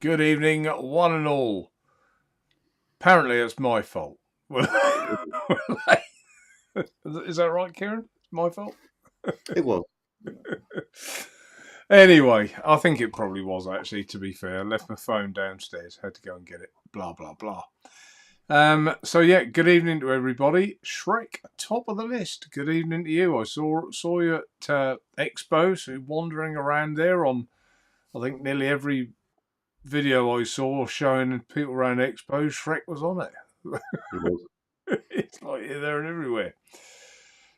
Good evening, one and all. Apparently, it's my fault. Is that right, Kieron? It's my fault? It was. Anyway, I think it probably was, actually, to be fair. I left my phone downstairs, had to go and get it. Blah, blah, blah. So, yeah, good evening to everybody. Shrek, top of the list. Good evening to you. I saw you at Expo, so wandering around there on, I think, nearly every video I saw showing people around Expo. Shrek was on it. It was. It's like you're there and everywhere.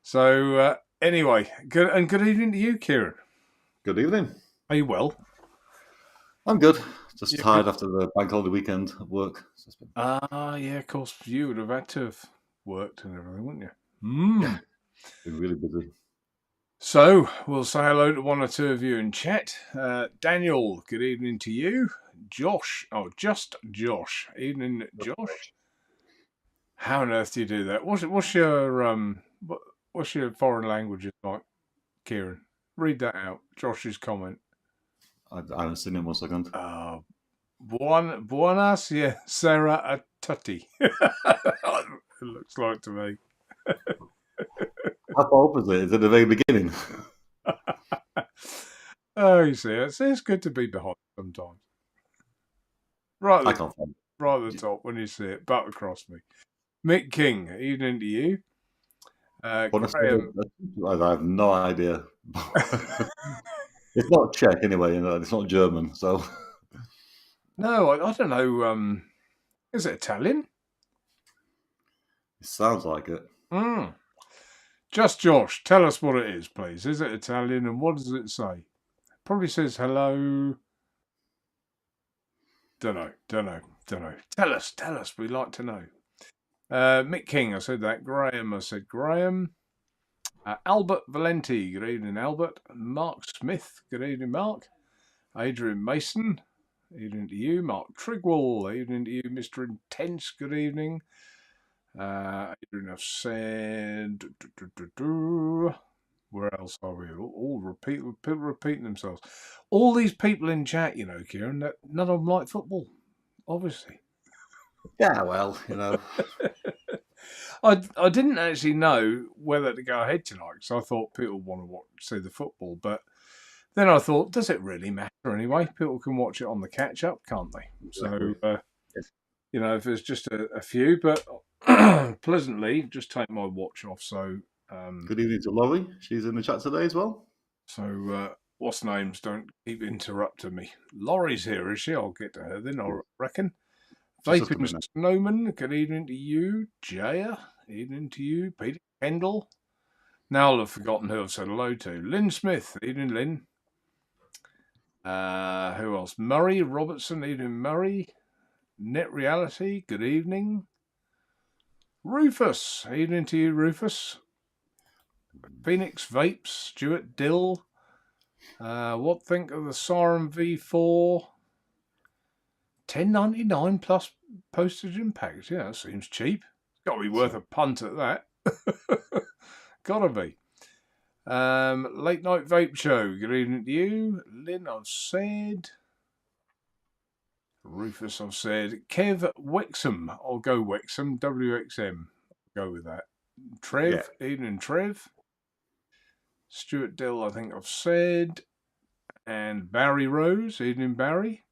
So, anyway, good evening to you, Kieron. Good evening. Are you well? I'm good. Just Yeah, tired after the bank holiday weekend at work. yeah, of course. You would have had to have worked and everything, wouldn't you? Yeah, been really busy. So, we'll say hello to one or two of you in chat. Daniel, good evening to you. Josh, just Josh. Evening, Josh. How on earth do you do that? What's your foreign languages like, Kieron? Read that out. Josh's comment. I haven't seen it 1 second. Buonas, yeah, Sarah a tutti. It looks like to me. How far up is it? Is it at the very beginning? Oh, you see, it's good to be behind sometimes. Right, I can't find it. right at the top when you see it, butt across me. Mick King, evening to you. Graham. I have no idea. It's not Czech anyway, it's not German, so. No, I don't know. Is it Italian? It sounds like it. Just Josh, tell us what it is, please. Is it Italian and what does it say? Probably says hello. Don't know. Tell us. We'd like to know. Mick King, I said that. Graham, I said Graham. Albert Valenti, good evening, Albert. Mark Smith, good evening, Mark. Adrian Mason, evening to you. Mark Trigwell, evening to you. Mr. Intense, good evening. Adrian, I've said. Where else are we? All people repeating themselves. All these people in chat, you know, Kieron, none of them like football, obviously. Yeah, well, I didn't actually know whether to go ahead tonight because I thought people want to see the football, but then I thought, does it really matter anyway? People can watch it on the catch up, can't they? So, you know, if there's just a few, but pleasantly, just take my watch off. So, good evening to Laurie. She's in the chat today as well. So, what's names? Don't keep interrupting me. Laurie's here, is she? I'll get to her then, I reckon. Vaping Snowman, good evening to you. Jaya, evening to you. Peter Kendall. Now I'll have forgotten who I've said hello to. Lynn Smith, evening, Lynn. Who else? Murray Robertson, evening, Murray. Net Reality, good evening. Rufus, evening to you, Rufus. Phoenix Vapes, Stuart Dill. What think of the Siren V4? $10.99 plus postage and package. Yeah, that seems cheap. It's got to be worth a punt at that. Gotta be. Late Night Vape Show. Good evening to you. Lynn, I've said. Rufus, I've said. Kev Wexham. I'll go Wexham. WXM. I'll go with that. Trev. Yeah. Evening, Trev. Stuart Dill, I think I've said. And Barry Rose. Evening, Barry.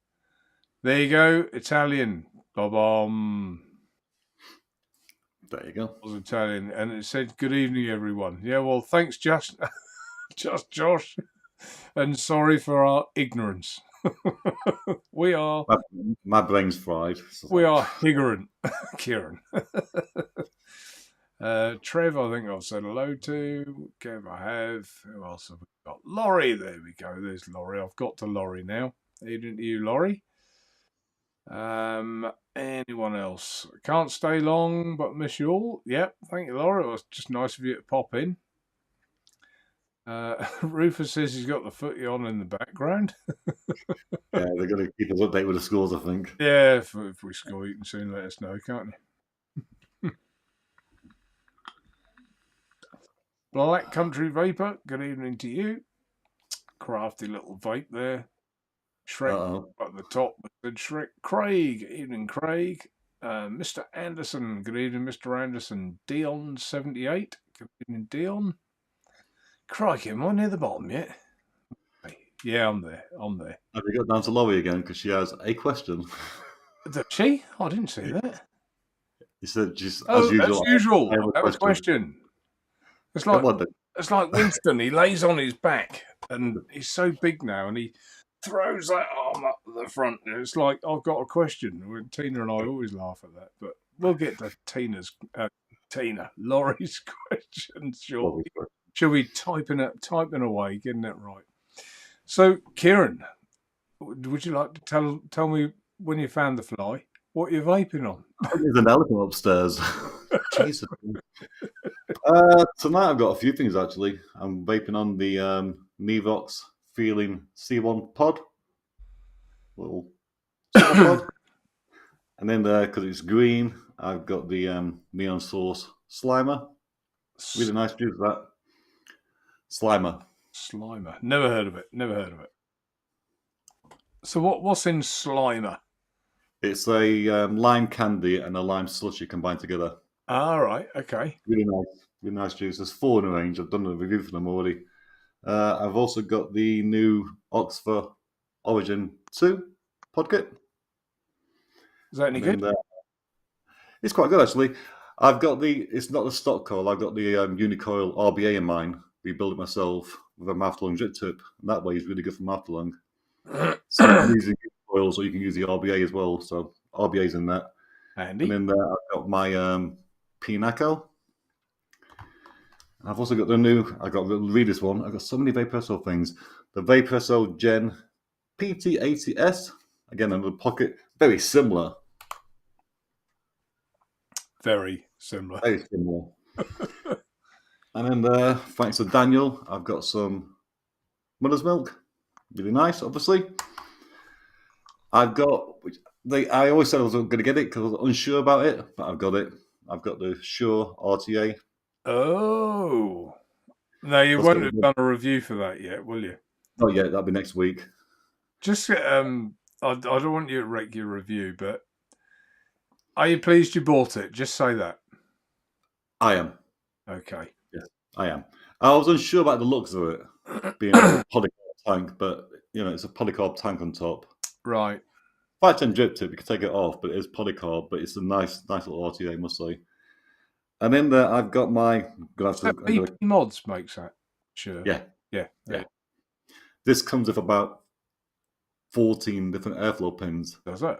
There you go. Italian. Ba-bom. There you go. It was Italian. And it said, good evening, everyone. Yeah, well, thanks, just Josh. And sorry for our ignorance. We are. My brain's fried. We are ignorant, Kieron. Trev, I think I've said hello to. Kev, I have. Who else have we got? Laurie, there we go. There's Laurie. I've got to Laurie now. Evening to you, Laurie. Anyone else? Can't stay long, but miss you all. Yep, thank you, Laura. It was just nice of you to pop in. Rufus says he's got the footy on in the background. Yeah, they're going to keep us updated with the scores, I think. Yeah, if we score, you can soon let us know, can't you? Black Country Vapor, good evening to you. Crafty little vape there. Shrek Uh-oh. at the top said Shrek. Craig, evening, Craig. Mr. Anderson, good evening, Mr. Anderson. Dion78, good evening, Dion. Crikey, am I near the bottom yet? Yeah, I'm there. Have you got down to Laurie again? Because she has a question. Does she? Oh, I didn't see that. He said, just Oh, as usual. as usual, I I have a question. It's Come like on, then. it's like Winston. He lays on his back, and he's so big now, and he throws that arm up the front. It's like, I've got a question. Tina and I always laugh at that, but we'll get to Laurie's question shortly. She'll be typing away, getting it right. So, Kieron, would you like to tell me when you found the fly, what you're vaping on? There's an elephant upstairs. Jesus. Tonight I've got a few things, actually. I'm vaping on the Nevox Feeling C1 pod. Little pod. And then because it's green, I've got the Neon Source Slimer. Really nice juice, that. Slimer. Never heard of it. So what's in Slimer? It's a lime candy and a lime slushy combined together. All right, okay. Really nice juice. There's 4 in the range. I've done a review for them already. I've also got the new Oxford Origin 2 pod kit. Is that any good? It's quite good, actually. I've got it's not the stock coil, I've got the Unicoil RBA in mine. Rebuild it myself with a mouth-to-lung drip tip. And that way it's really good for mouth-to-lung. So you can use the coil, so you can use the RBA as well. So RBA's in that. Handy. And then I've got my Pinaco. I've also got I've got to read this one. I've got so many Vaporesso things. The Vaporesso Gen PT80S. Again, another pocket. Very similar. Very similar. And then thanks to Daniel, I've got some mother's milk. Really nice, obviously. I always said I was going to get it because I was unsure about it, but I've got it. I've got the Shure RTA. Oh. No, you won't have done a review for that yet, will you? Not yet. That'll be next week. Just, I don't want you to wreck your review, but are you pleased you bought it? Just say that. I am. Okay. Yes, I am. I was unsure about the looks of it being a polycarb tank, but it's a polycarb tank on top. Right. 510 drip tip, you can take it off, but it is polycarb, but it's a nice little RTA, I must say. And then I've got my... BP Mods makes that. Sure. Yeah. This comes with about 14 different airflow pins. Does it?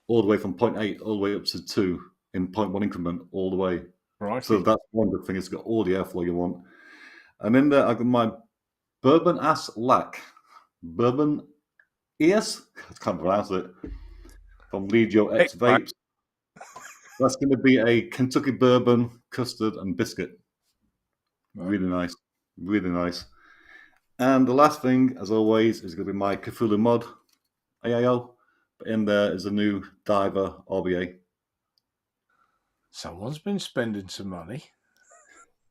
All the way from 0.8 all the way up to 2 in 0.1 increment all the way. Right. So that's one good thing. It's got all the airflow you want. And then I've got my Bourbon Ass Lac. Bourbon Ears? I can't pronounce it. From Legio X Vapes. That's going to be a Kentucky bourbon, custard, and biscuit. Right. Really nice. Really nice. And the last thing, as always, is going to be my Cthulhu Mod AAO. But in there is a new Diver RBA. Someone's been spending some money.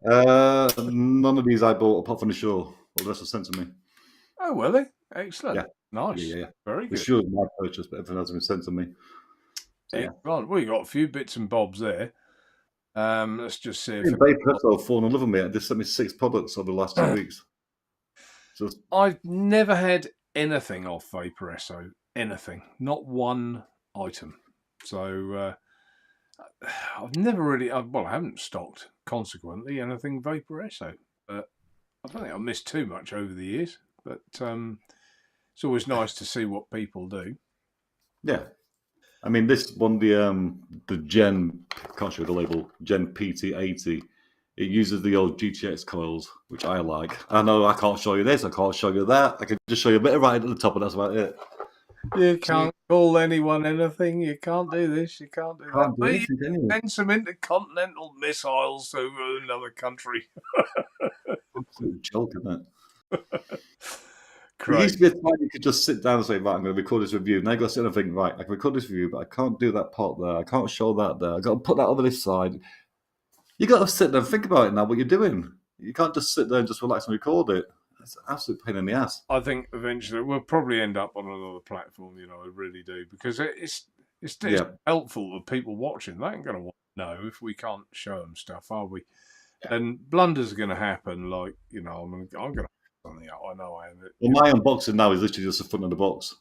None of these I bought apart from the Shure. All the rest were sent to me. Oh, were they? Excellent. Yeah. Nice. Yeah. Very good. The Shure is my purchase, but everything else has been sent to me. So, yeah. Right. Well, you got a few bits and bobs there. Let's just see if Vaporesso fallen in love with me. They sent me 6 products over the last 2 weeks. So I've never had anything off Vaporesso. Anything. Not one item. So I've never really... I haven't stocked, consequently, anything Vaporesso. But I don't think I've missed too much over the years. But it's always nice to see what people do. Yeah. I mean, this one, the Gen, can't show the label, Gen PT80, it uses the old GTX coils, which I like. I know I can't show you this, I can't show you that. I can just show you a bit of right at the top, and that's about it. You can't call anyone anything. You can't do this. You can't do that. Do anything, you can send some intercontinental missiles over another country. Absolute joke, isn't it? There used to be a time you could just sit down and say, right, I'm going to record this review. Now you've got to sit and think, right, I can record this review, but I can't do that part there. I can't show that there. I've got to put that over this side. You've got to sit there and think about it now, what you're doing. You can't just sit there and just relax and record it. It's an absolute pain in the ass. I think eventually we'll probably end up on another platform. I really do, because it's Yeah. helpful for people watching. They ain't going to want to know if we can't show them stuff, are we? And blunders are going to happen. Like, I'm going to something out. I know I am. Well, my unboxing now is literally just the front of the box.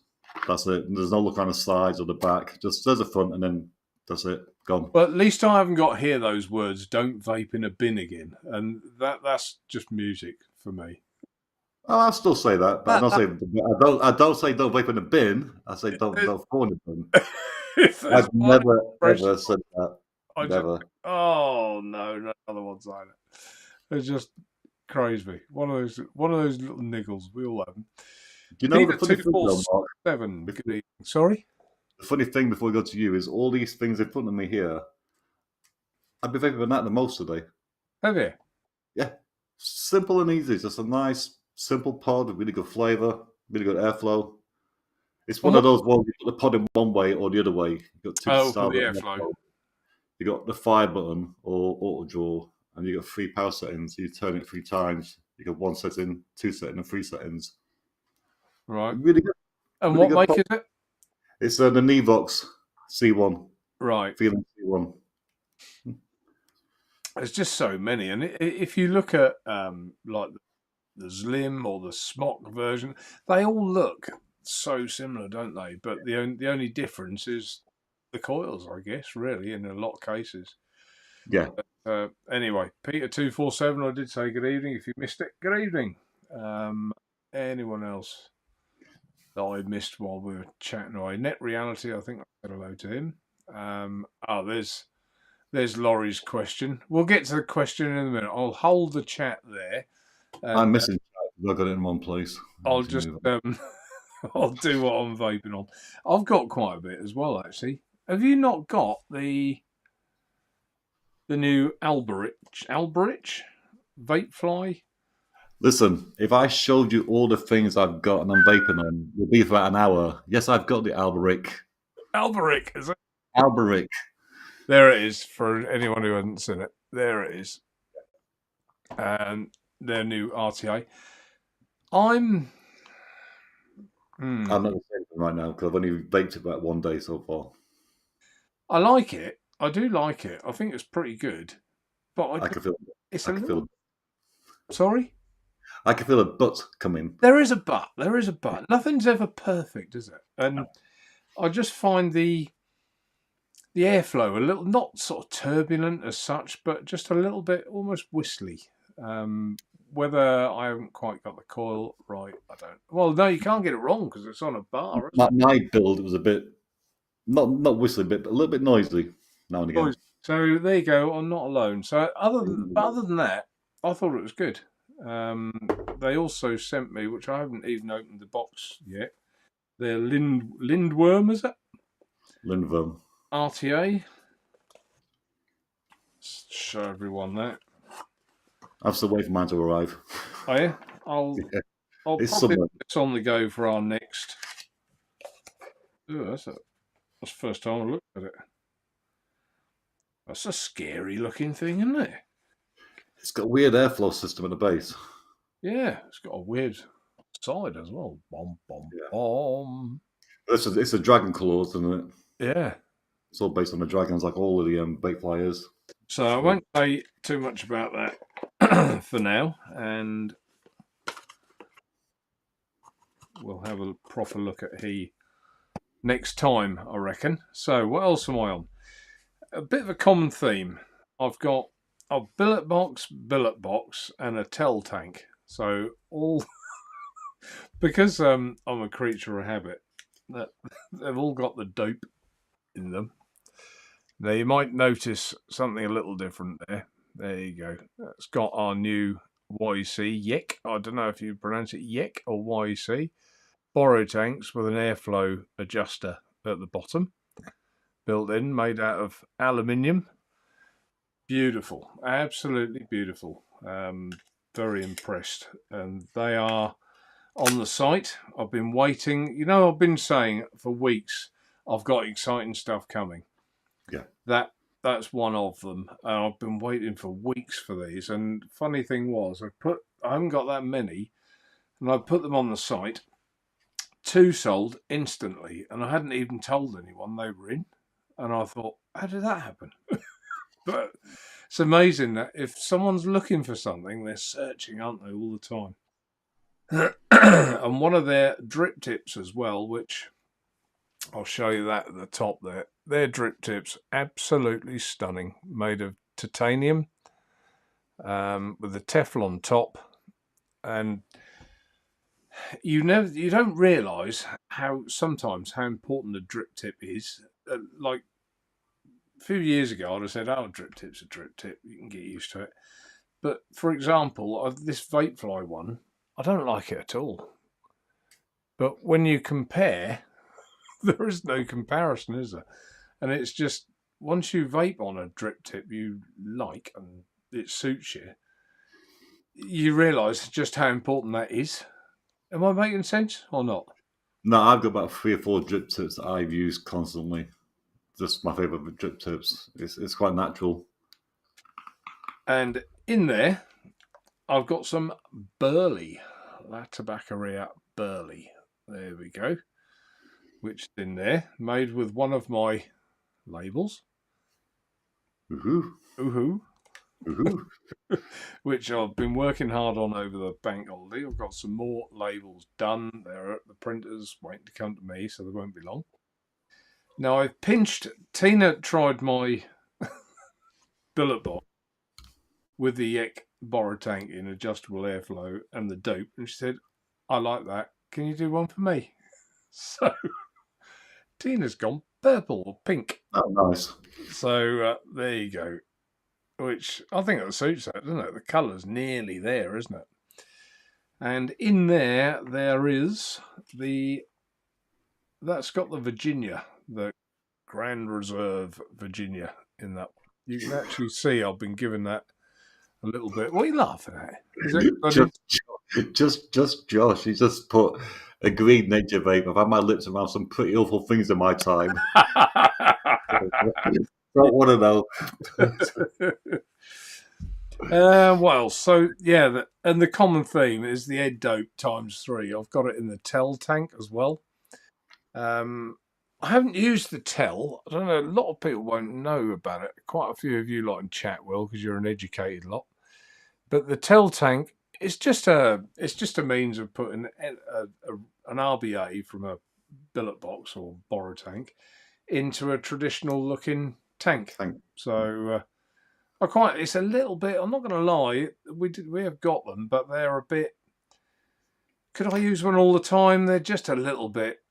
That's it. There's no look on the sides or the back. Just there's the front, and then that's it. Gone. But at least I haven't got here those words. Don't vape in a bin again, and that's just music for me. Oh, I'll still say that, but I don't say don't vape in the bin. I say don't throw in the bin. I've never ever said that. Never. Oh no, no other ones like that. It's just crazy. One of those little niggles. We all have them. Do you know the funny thing, though, Mark? 7. Sorry. The funny thing before we go to you is all these things in front of me here. I've been vaping that the most today. Have you? Yeah, simple and easy. Just a nice, simple pod with really good flavour, really good airflow. It's one of those ones you put the pod in one way or the other way. You got two for the airflow. You got the fire button or auto draw, and you got 3 power settings. You turn it 3 times. You got 1 setting, 2 settings, and 3 settings. Right. Really good. And really what make is it? It's the Nevox C1. Right. Feeling C1. There's just so many, and if you look at like the Slim or the Smock version, they all look so similar, don't they? But the only difference is the coils, I guess, really, in a lot of cases. Yeah. But, anyway, Peter247, I did say good evening. If you missed it, good evening. Anyone else that I missed while we were chatting away? Net Reality, I think I said hello to him. There's Laurie's question. We'll get to the question in a minute. I'll hold the chat there. I'm missing chat because I got it in one place. I'll just I'll do what I'm vaping on. I've got quite a bit as well, actually. Have you not got the new Alberich vape fly? Listen, if I showed you all the things I've got and I'm vaping on, it'll be for about an hour. Yes, I've got the Alberich. Alberich, is it? Alberich. There it is, for anyone who hasn't seen it. There it is. And their new RTA. I'm not saying right now because I've only vaped it about 1 day so far. I like it. I do like it. I think it's pretty good. But I can feel it. It's a little... Sorry? I can feel a butt coming. There is a but. There is a but. Nothing's ever perfect, is it? And I just find the airflow a little, not sort of turbulent as such, but just a little bit almost whistly. Whether I haven't quite got the coil right, I don't. Well, no, you can't get it wrong because it's on a bar. My build was a bit, not whistly, but a little bit noisy now and again. So there you go. I'm not alone. So other than that, I thought it was good. They also sent me, which I haven't even opened the box yet, their Lindworm, is it? Lindworm. RTA. Show everyone that. I'm still waiting for mine to arrive. Oh yeah? I'll probably put this on the go for our next. Ooh, that's the first time I looked at it. That's a scary looking thing, isn't it? It's got a weird airflow system at the base. Yeah, it's got a weird side as well. Bomb, bomb, bomb. It's a dragon claws, isn't it? Yeah. It's all based on the dragons, like all of the bait flyers. So I won't say too much about that for now, and we'll have a proper look at he next time, I reckon. So what else am I on? A bit of a common theme. I've got a billet box, and a tell tank. So all because I'm a creature of habit, that they've all got the dope in them. Now you might notice something a little different there. There you go. It's got our new YC. I don't know if you pronounce it YEC or YC. Borrow tanks with an airflow adjuster at the bottom, built in, made out of aluminium. Beautiful, absolutely beautiful. Very impressed, and they are on the site. I've been waiting. I've been saying for weeks I've got exciting stuff coming. Yeah, that's one of them. And I've been waiting for weeks for these. And funny thing was, I haven't got that many, and I put them on the site. 2 sold instantly, and I hadn't even told anyone they were in. And I thought, how did that happen? But it's amazing that if someone's looking for something, they're searching, aren't they, all the time? And one of their drip tips as well, which I'll show you that at the top there. Their drip tips, absolutely stunning, made of titanium with a Teflon top. And you don't realise how important a drip tip is. Like a few years ago, I'd have said, "Oh, drip tip's a drip tip. You can get used to it." But for example, this Vapefly one, I don't like it at all. But when you compare, there is no comparison, is there? And it's just once you vape on a drip tip you like and it suits you, you realise just how important that is. Am I making sense or not? No, I've got about 3 or 4 drip tips that I've used constantly. Just my favourite drip tips. It's quite natural. And in there, I've got some Burley, La Tabaccaria Burley. There we go. Which is in there, made with one of my labels. Woohoo! Oohoo. Woohoo! Which I've been working hard on over the bank holiday. I've got some more labels done. They're at the printers waiting to come to me, so they won't be long. Now I've pinched. Tina tried my billet box with the Yek borrow tank in adjustable airflow and the dope, and she said, "I like that. Can you do one for me?" So Tina's gone purple or pink. Oh, nice. So there you go. Which I think it suits that, doesn't it? The colour's nearly there, isn't it? And in there is that's got the Virginia, the Grand Reserve Virginia in that. You can actually see I've been given that a little bit. What are you laughing at? Is it just Josh. He just put agreed Naturevape. I've had my lips around some pretty awful things in my time. Don't want to know. Well, so yeah, and the common theme is the Ed Dope ×3. I've got it in the Tel tank as well. I haven't used the Tel. I don't know. A lot of people won't know about it. Quite a few of you lot in chat will, because you're an educated lot. But the Tel tank is just a means of putting an RBA from a billet box or borrow tank into a traditional looking tank. So it's a little bit. I'm not going to lie. We have got them, but they're a bit. Could I use one all the time? They're just a little bit.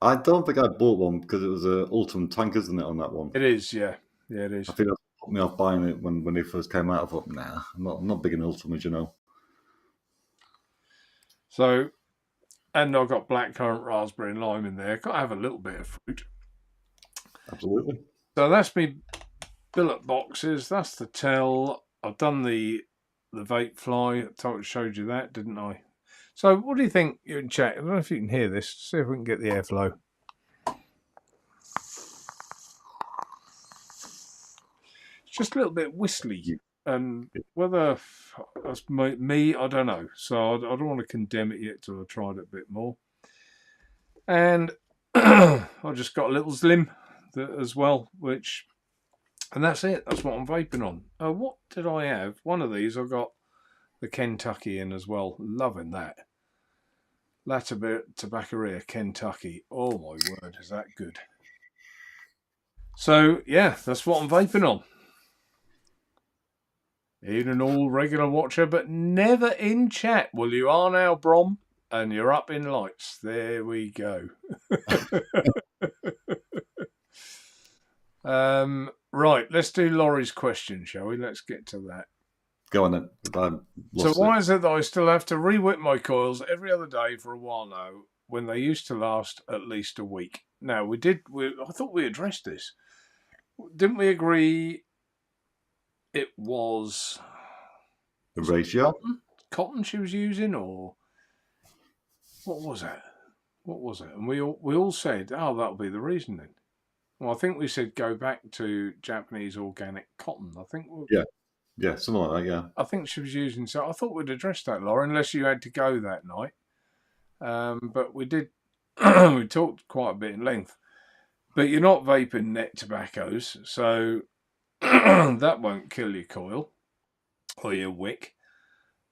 I don't think I bought one because it was an Ultimate tank, isn't it, on that one? It is, yeah. Yeah, it is. I think that put me off buying it when they first came out. I thought, nah, I'm not big in Ultimate, you know. So, and I've got blackcurrant, raspberry, and lime in there. Got to have a little bit of fruit. Absolutely. So that's me billet boxes. That's the Tel. I've done the Vapefly. I showed you that, didn't I? So what do you think, you in chat? I don't know if you can hear this. See if we can get the airflow. It's just a little bit whistly. And whether that's me, I don't know. So I don't want to condemn it yet till I've tried it a bit more. And I just got a little Slim as well, and that's it. That's what I'm vaping on. What did I have? One of these, I got the Kentucky in as well. Loving that. La Tabaccaria Kentucky. Oh my word, is that good? So yeah, that's what I'm vaping on. Even an all regular watcher, but never in chat. Well, you are now, Brom, and you're up in lights. There we go. Right, let's do Laurie's question, shall we? Let's get to that. Go on then. So why is it that I still have to re-whip my coils every other day for a while now, when they used to last at least a week? Now, I thought we addressed this. Didn't we agree it was the ratio? Cotton she was using, or what was it? What was it? And we all said, oh, that'll be the reason then. Well, I think we said go back to Japanese organic cotton. I think. Yeah, something like that. Yeah. I think she was using. So I thought we'd address that, Laura, unless you had to go that night. But we did. We talked quite a bit in length. But you're not vaping net tobaccos, so that won't kill your coil or your wick.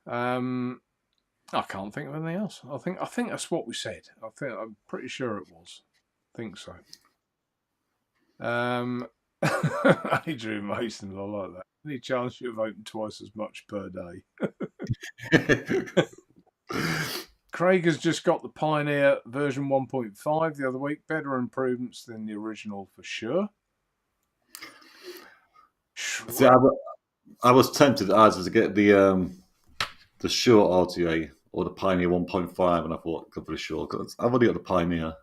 I can't think of anything else. I think that's what we said. I'm pretty sure it was. I think so. Adrian Mason, I like that. Any chance you've opened twice as much per day? Craig has just got the Pioneer version 1.5 the other week. Better improvements than the original for sure. See, I was tempted either to get the short RTA or the Pioneer 1.5, and I thought, go for the short. Cause I've already got the Pioneer,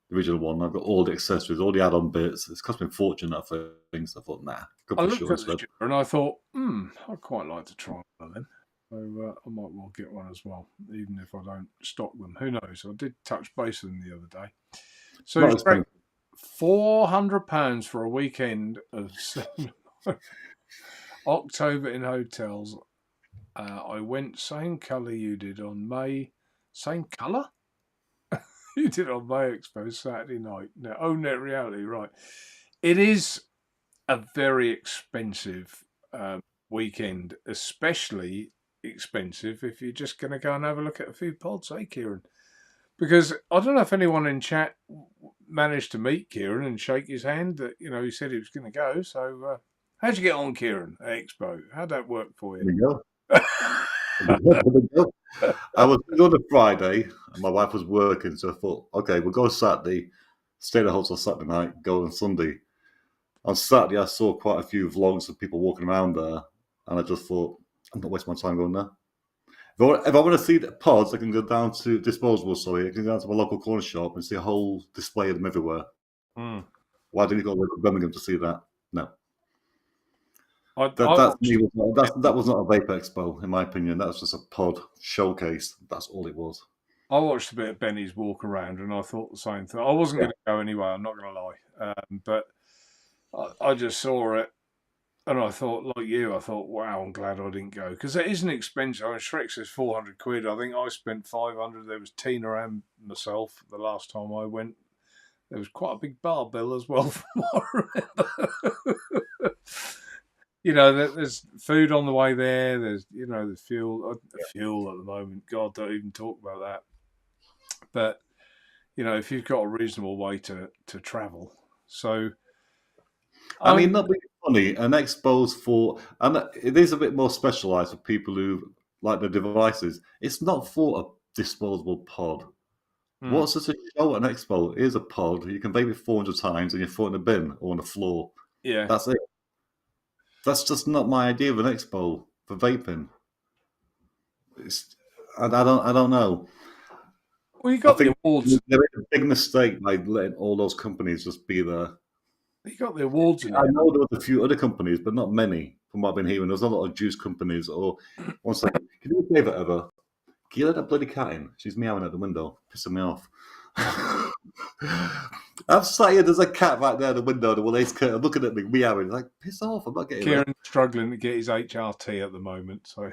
the original one. I've got all the accessories, all the add-on bits. It's cost me a fortune, that thing. So I thought, nah, go for I the looked short at instead. the and I thought, I'd quite like to try one of them. So I might well get one as well, even if I don't stock them. Who knows? I did touch base with them the other day. So it's £400 for a weekend of October in hotels. I went same colour you did on May. Same colour? You did on May Expo Saturday night. No, Net Reality, right. It is a very expensive weekend, especially expensive if you're just going to go and have a look at a few pods, Kieron? Because I don't know if anyone in chat managed to meet Kieron and shake his hand. That he said he was going to go. So how'd you get on, Kieron, at Expo? How'd that work for you? There you go. I was going on Friday, and my wife was working, so I thought, okay, we'll go Saturday, stay at the hotel Saturday night, go on Sunday. On Saturday, I saw quite a few vlogs of people walking around there, and I just thought, I'm not wasting my time going there. If I want to see the pods, I can go down to disposables. Sorry, I can go down to my local corner shop and see a whole display of them everywhere. Why didn't you go to Birmingham to see that? No. That was not a vape expo, in my opinion. That was just a pod showcase. That's all it was. I watched a bit of Benny's walk around, and I thought the same thing. I wasn't going to go anyway. I'm not going to lie, but I just saw it, and I thought, like you, I thought, wow, I'm glad I didn't go because it isn't expensive. I mean, Shrek says £400. I think I spent 500. There was Tina and myself the last time I went. There was quite a big bar bill as well, from what I remember. There's food on the way there. There's, the fuel. Fuel at the moment. God, don't even talk about that. But, if you've got a reasonable way to travel. So, I mean, not being funny, an expo's and it is a bit more specialised for people who like the devices. It's not for a disposable pod. What's such a show at an expo? Here's a pod. You can vape it 400 times and you throw it in a bin or on the floor. Yeah. That's it. That's just not my idea of an expo for vaping. I don't know. Well, you got the awards. They made a big mistake by letting all those companies just be there. You got the awards. I know there was a few other companies, but not many. From what I've been hearing, there's a lot of juice companies. Or one second, can you do a favour, ever? Can you let that bloody cat in? She's meowing at the window, pissing me off. I'm sat here, there's a cat right there at the window, the lace curtain, looking at me, meowing. Like, piss off, I'm not getting it. Kieron's struggling to get his HRT at the moment. So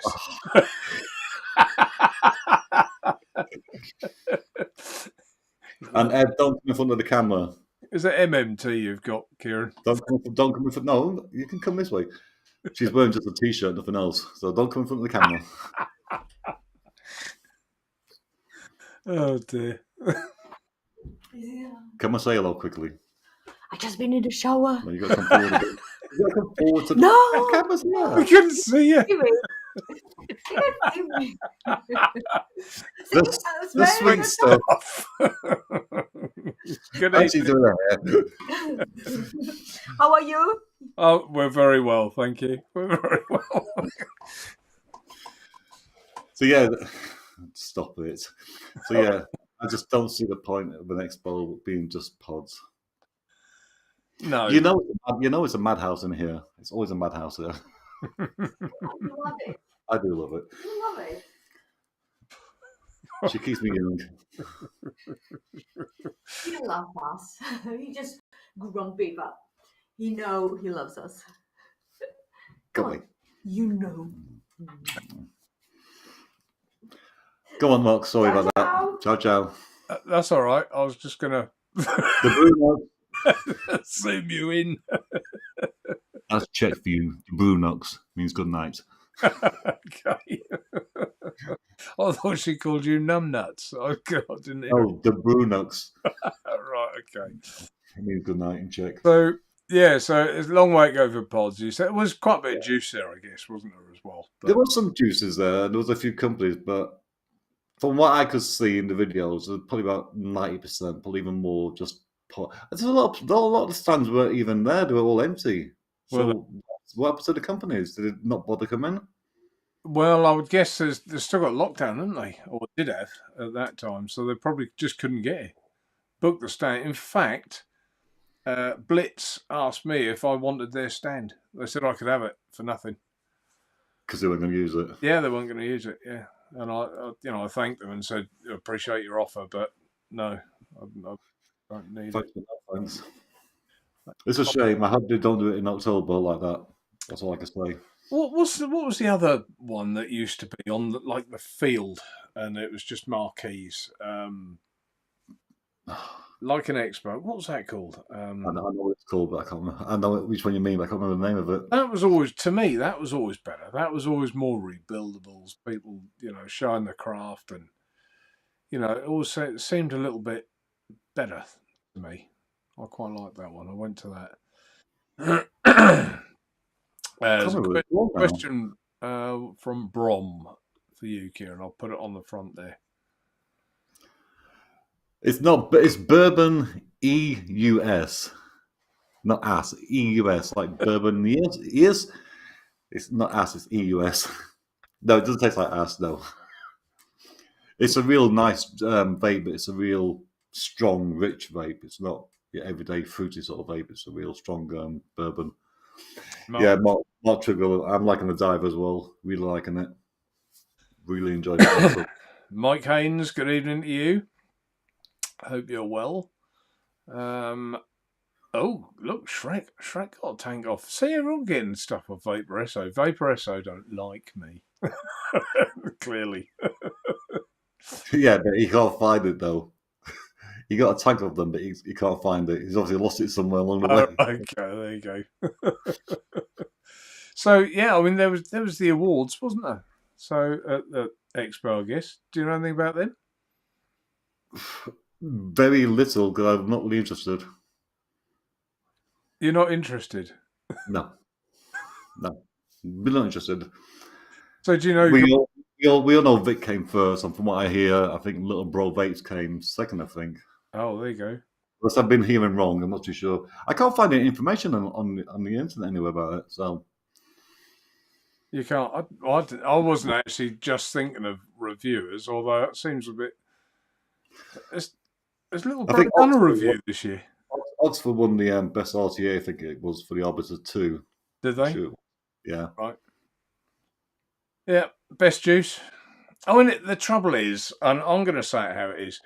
And Ed, don't come in front of the camera. Is it MMT you've got, Kieron? Don't come in front. No, you can come this way. She's wearing just a t-shirt, nothing else. So don't come in front of the camera. Oh dear. Come and say hello quickly. I just been in the shower. No, you got to come forward a bit. You got to come forward to No, camera's here. We couldn't see you. The sweet stuff. Good How's she evening. doing that? How are you? Oh, we're very well, thank you. We're very well. So yeah, stop it. So yeah, I just don't see the point of an expo being just pods. No. You know it's a madhouse in here. It's always a madhouse here. I love it. I do love it. You love it. She keeps me young. He loves us. He just grumpy, but he loves us. Go away. You know. Go on, Mark. Sorry Ciao, about that. Ciao, ciao. That's all right. I was just going to The Brunox. zoom you in. That's Czech for you. The Brunox means good night. Okay. I thought she called you numbnuts. Oh, God, I didn't hear Oh, the Brunox. Right, okay. It means good night in Czech. So, yeah, so it's a long way to go for pods. You said it was quite a bit of juice there, I guess, wasn't there, as well? There was some juices there. There was a few companies, but from what I could see in the videos, there's probably about 90%, probably even more, just pot. There's a lot of stands weren't even there. They were all empty. So what happened to the companies? Did it not bother coming? Well, I would guess they've still got lockdown, haven't they? Or did have at that time. So they probably just couldn't get it. Book the stand. In fact, Blitz asked me if I wanted their stand. They said I could have it for nothing. Because they weren't going to use it. Yeah, they weren't going to use it. Yeah, and I thanked them and said, I appreciate your offer, but no, I don't need it. Thanks. It's a shame. I hope they don't do it in October like that. That's all I can say. What was the other one that used to be on the field, and it was just marquees, like an expo? What was that called? I know what it's called, but I can't remember. I know which one you mean, but I can't remember the name of it. That was always, to me, that was always better. That was always more rebuildables. People, showing the craft, and it always seemed a little bit better to me. I quite liked that one. I went to that. There's a question from Brom for you, Kieron. I'll put it on the front there. It's not, but it's Bourbon EUS, not ass. EUS, like bourbon ears. It's not ass. It's EUS. No, it doesn't taste like ass. No, it's a real nice vape. But it's a real strong, rich vape. It's not your everyday fruity sort of vape. It's a real strong bourbon. Mark. Yeah, Mark Trigger. I'm liking the dive as well. Really liking it. Really enjoyed it. Mike Haynes, good evening to you. Hope you're well. Oh, look, Shrek got a tank off. See, everyone getting stuff off Vapor Esso. Vapor Esso don't like me. Clearly. Yeah, but he can't find it, though. He got a tank of them, but he can't find it. He's obviously lost it somewhere along the way. Okay, there you go. So, yeah, I mean, there was the awards, wasn't there? So, at the expo, I guess. Do you know anything about them? Very little, because I'm not really interested. You're not interested? No. We're not interested. So do you know... We all know Vic came first, and from what I hear, I think Little Bro Vapes came second, I think. Oh, there you go. Unless I've been hearing wrong, I'm not too sure. I can't find any information on the internet anywhere about it, so... You can't... I wasn't actually just thinking of reviewers, although it seems a bit... There's Little Bro done a review this year. Oxford won the best RTA, I think it was, for the Arbiter 2. Did they? Sure. Yeah. Right. Yeah, best juice. I mean, the trouble is, and I'm going to say it how it is,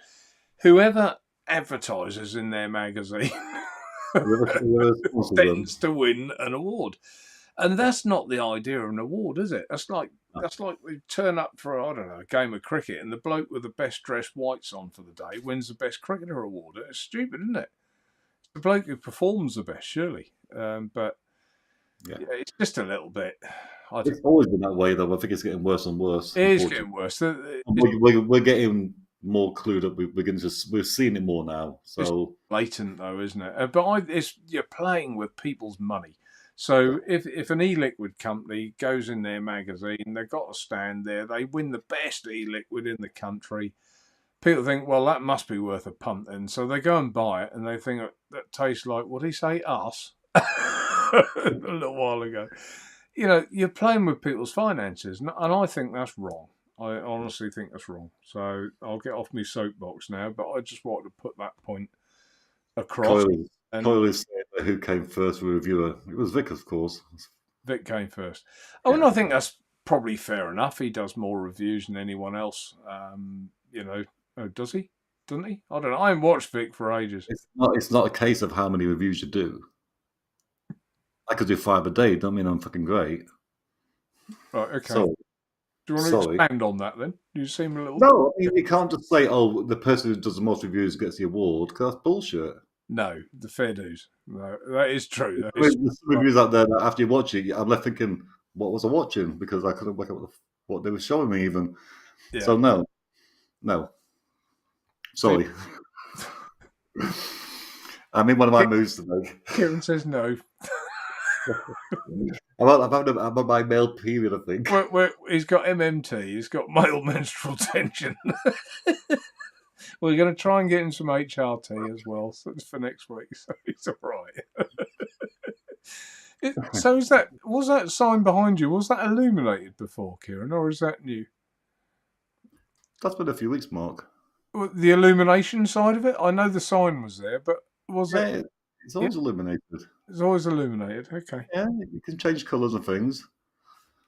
whoever advertises in their magazine tends to win an award. And that's not the idea of an award, is it? That's like we turn up for, I don't know, a game of cricket, and the bloke with the best dressed whites on for the day wins the best cricketer award. It's stupid, isn't it? It's the bloke who performs the best, surely. But yeah, it's just a little bit... It's always been that way, though. I think it's getting worse and worse. It is getting worse. We're getting more clued up. We're seeing it more now. So it's blatant, though, isn't it? But you're playing with people's money. So if an e-liquid company goes in their magazine, they've got a stand there, they win the best e-liquid in the country, people think, well, that must be worth a punt then. So they go and buy it, and they think, that tastes like, what did he say, us? A little while ago. You're playing with people's finances, and I think that's wrong. I honestly think that's wrong. So I'll get off my soapbox now, but I just wanted to put that point across. Coyle said who came first reviewer. It was Vic, of course. Vic came first. Oh, and I think that's probably fair enough. He does more reviews than anyone else. Does he? Doesn't he? I don't know. I haven't watched Vic for ages. It's not a case of how many reviews you do. I could do 5 a day. Don't mean I'm fucking great. Right. Okay. So, Do you want Sorry. to expand on that then? You seem a little... No, I mean, you can't just say, "Oh, the person who does the most reviews gets the award," because that's bullshit. No, the fair dues. No, that is true. That I mean, is... there's some reviews out there that after you watch it, I'm left thinking, "What was I watching?" Because I couldn't work out what they were showing me even. Yeah. So no. Sorry. I'm in one of my moods today. Kieron says no. I'm on my male period, I think. He's got MMT. He's got male menstrual tension. We're going to try and get him some HRT as well for next week, so he's all right. So was that sign behind you? Was that illuminated before, Kieron, or is that new? That's been a few weeks, Mark. The illumination side of it? I know the sign was there, but was it? It's always illuminated. It's always illuminated. Okay. Yeah, you can change colours and things.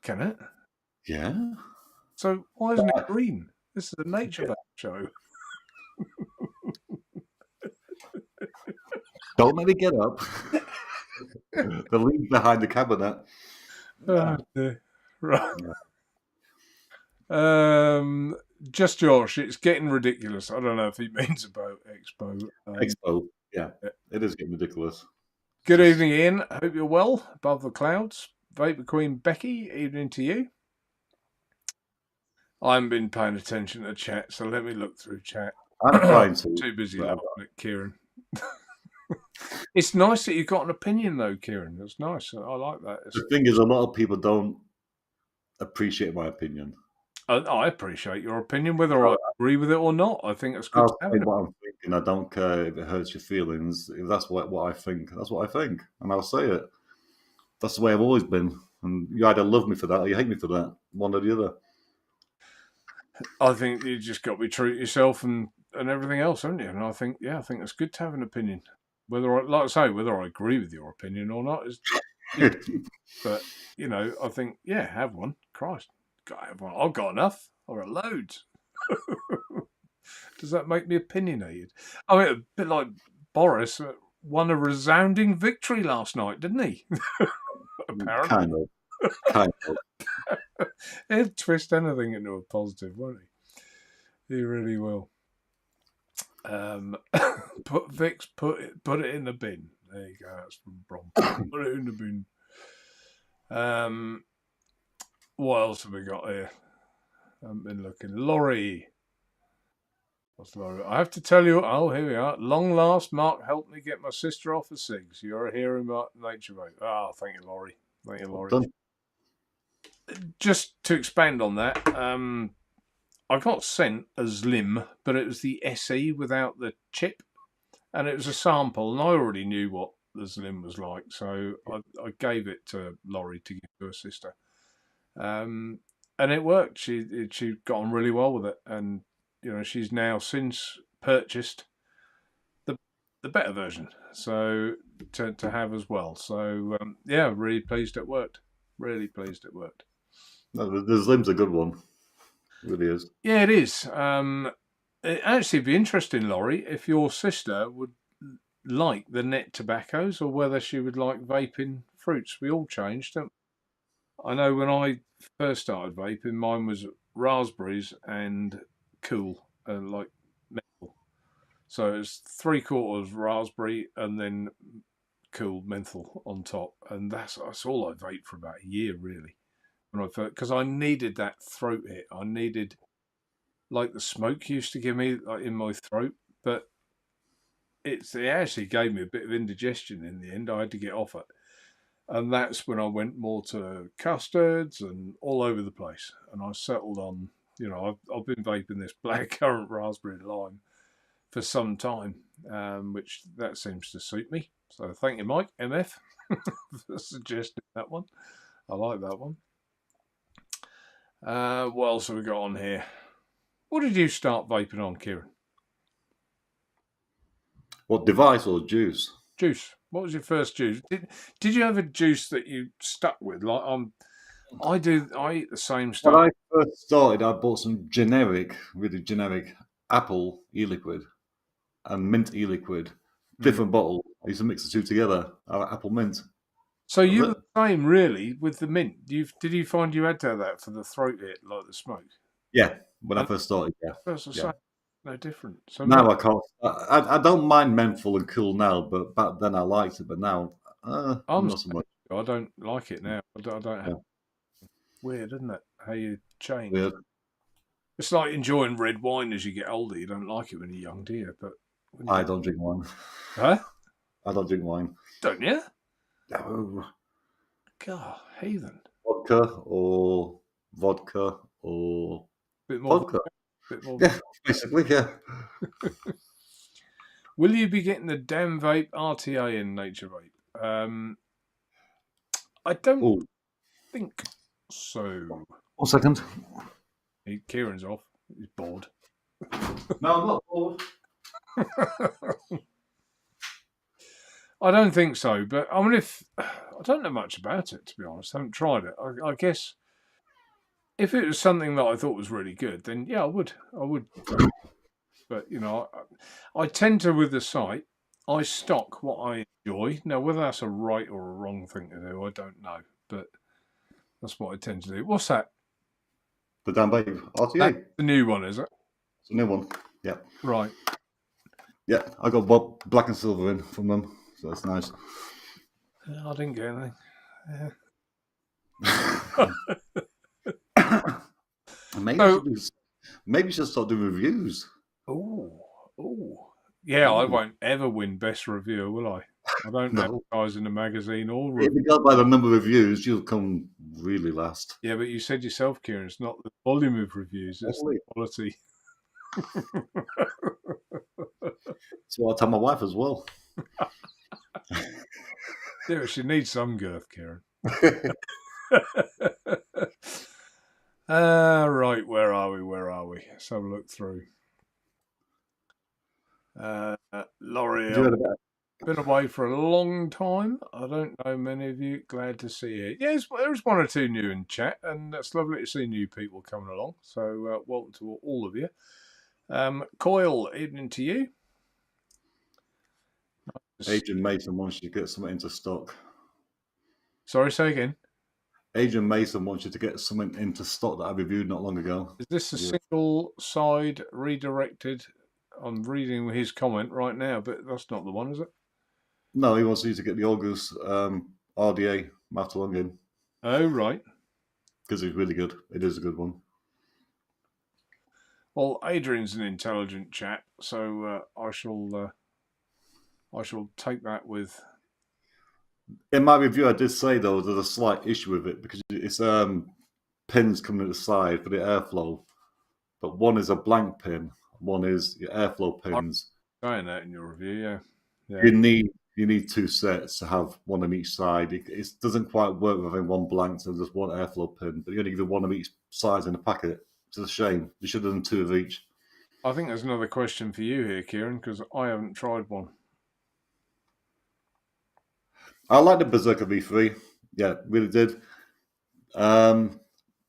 Can it? Yeah. So why isn't it green? This is a Naturevape show. Don't let me get up. The link behind the cabinet. Oh, dear. Right. Just Josh, it's getting ridiculous. I don't know if he means about Expo. Expo. Yeah, it is getting ridiculous. Good evening, Ian. Hope you're well above the clouds. Vapor Queen Becky, evening to you. I haven't been paying attention to chat, so let me look through chat. I'm trying to. Too busy laughing at Kieron. It's nice that you've got an opinion, though, Kieron. It's nice. I like that. The thing is, a lot of people don't appreciate my opinion. I appreciate your opinion, whether I agree with it or not. I think it's good I'll to have say it. what I'm thinking. I don't care if it hurts your feelings. If that's what I think, that's what I think, and I'll say it. That's the way I've always been. And you either love me for that or you hate me for that. One or the other. I think you just got to be true to yourself and everything else, haven't you? And I think it's good to have an opinion. Whether I agree with your opinion or not is, but I think have one. Christ, gotta have one. I've got enough. I've got loads. Does that make me opinionated? I mean, a bit like Boris won a resounding victory last night, didn't he? Apparently. Kind of. He'll twist anything into a positive, won't he? He really will. Put it in the bin. There you go. That's from Brom. Put it in the bin. What else have we got here? I haven't been looking. Laurie. What's Laurie? I have to tell you. Oh, here we are. Long last, Mark helped me get my sister off of cigs. You're a hero, Mark Naturevape. Oh, thank you, Laurie. Thank you, Laurie. Done. Just to expand on that, I got sent a Slim, but it was the SE without the chip, and it was a sample, and I already knew what the Slim was like, so I gave it to Laurie to give to her sister, and it worked. She got on really well with it, and she's now since purchased the better version, so to have as well. So really pleased it worked. Really pleased it worked. No, the Slim's a good one. It really is. Yeah, it is. It actually be interesting, Laurie, if your sister would like the net tobaccos or whether she would like vaping fruits. We all changed, don't we? I know when I first started vaping, mine was raspberries and cool, like menthol. So it's 3/4 raspberry and then cool menthol on top, and that's all I vaped for about a year, really. Because I needed that throat hit. I needed, like the smoke used to give me in my throat, but it actually gave me a bit of indigestion in the end. I had to get off it. And that's when I went more to custards and all over the place. And I settled on, I've been vaping this blackcurrant raspberry lime for some time, which that seems to suit me. So thank you, Mike, MF, for suggesting that one. I like that one. What else have we got on here? What did you start vaping on, Kieron? What device or juice? Juice. What was your first juice? Did you have a juice that you stuck with? Like I eat the same stuff. When I first started, I bought some really generic apple e-liquid and mint e-liquid, different bottle. I used to mix the two together, apple mint. So you were the same, really, with the mint. Did you find you had to have that for the throat hit, like the smoke? Yeah, when I first started, yeah. That's the Yeah. same. No different. So Now I can't. I don't mind menthol and cool now, but back then I liked it. But now, I'm not so much. I don't like it now. I don't have. Yeah. Weird, isn't it? How you change. Weird. It's like enjoying red wine as you get older. You don't like it when you're young, do you? But when I don't drink wine. Huh? I don't drink wine. Don't you? No. God, heathen. Vodka or Bit more. vodka. Bit more. Yeah, basically, yeah. Will you be getting the damn vape RTA in Naturevape? I don't think so. 1 second. Kieron's off. He's bored. No, I'm not bored. I don't think so, but I mean, I don't know much about it, to be honest. I haven't tried it. I guess if it was something that I thought was really good, then yeah, I would. But you know, I tend to, with the site, I stock what I enjoy. Now, whether that's a right or a wrong thing to do, I don't know. But that's what I tend to do. What's that? The damn babe. RTA. That's the new one, is it? It's a new one. Yeah. Right. Yeah, I got Bob black and silver in from them, so that's nice. I didn't get anything. Maybe you should start doing reviews. Oh. Yeah, I won't ever win best reviewer, will I? I don't advertise in the magazine or If you go by the number of reviews, you'll come really last. Yeah, but you said yourself, Kieron, it's not the volume of reviews, it's the quality. That's what I tell my wife as well. Yeah, but she needs some girth, Kieron. Right, where are we? Let's have a look through. L'Oreal. Been away for a long time. I don't know many of you. Glad to see you. Yes, there's one or two new in chat, and it's lovely to see new people coming along. So welcome to all of you. Coyle, evening to you. Agent Mason wants you to get something into stock. Sorry, say again. Agent Mason wants you to get something into stock that I reviewed not long ago. Is this a single side redirected? I'm reading his comment right now, but that's not the one, is it? No, he wants you to get the August RDA Master Longin. Oh, right. Because it's really good. It is a good one. Well, Adrian's an intelligent chap, so I shall take that with. In my review, I did say though there's a slight issue with it because it's pins coming to the side for the airflow, but one is a blank pin, one is your airflow pins. I'm saying that in your review, yeah. You need two sets to have one on each side. It doesn't quite work with having one blank, so there's one airflow pin, but you only give one of each size in the packet. It's a shame. You should have done two of each. I think there's another question for you here, Kieron, because I haven't tried one. I like the Berserker V3. Yeah, really did. The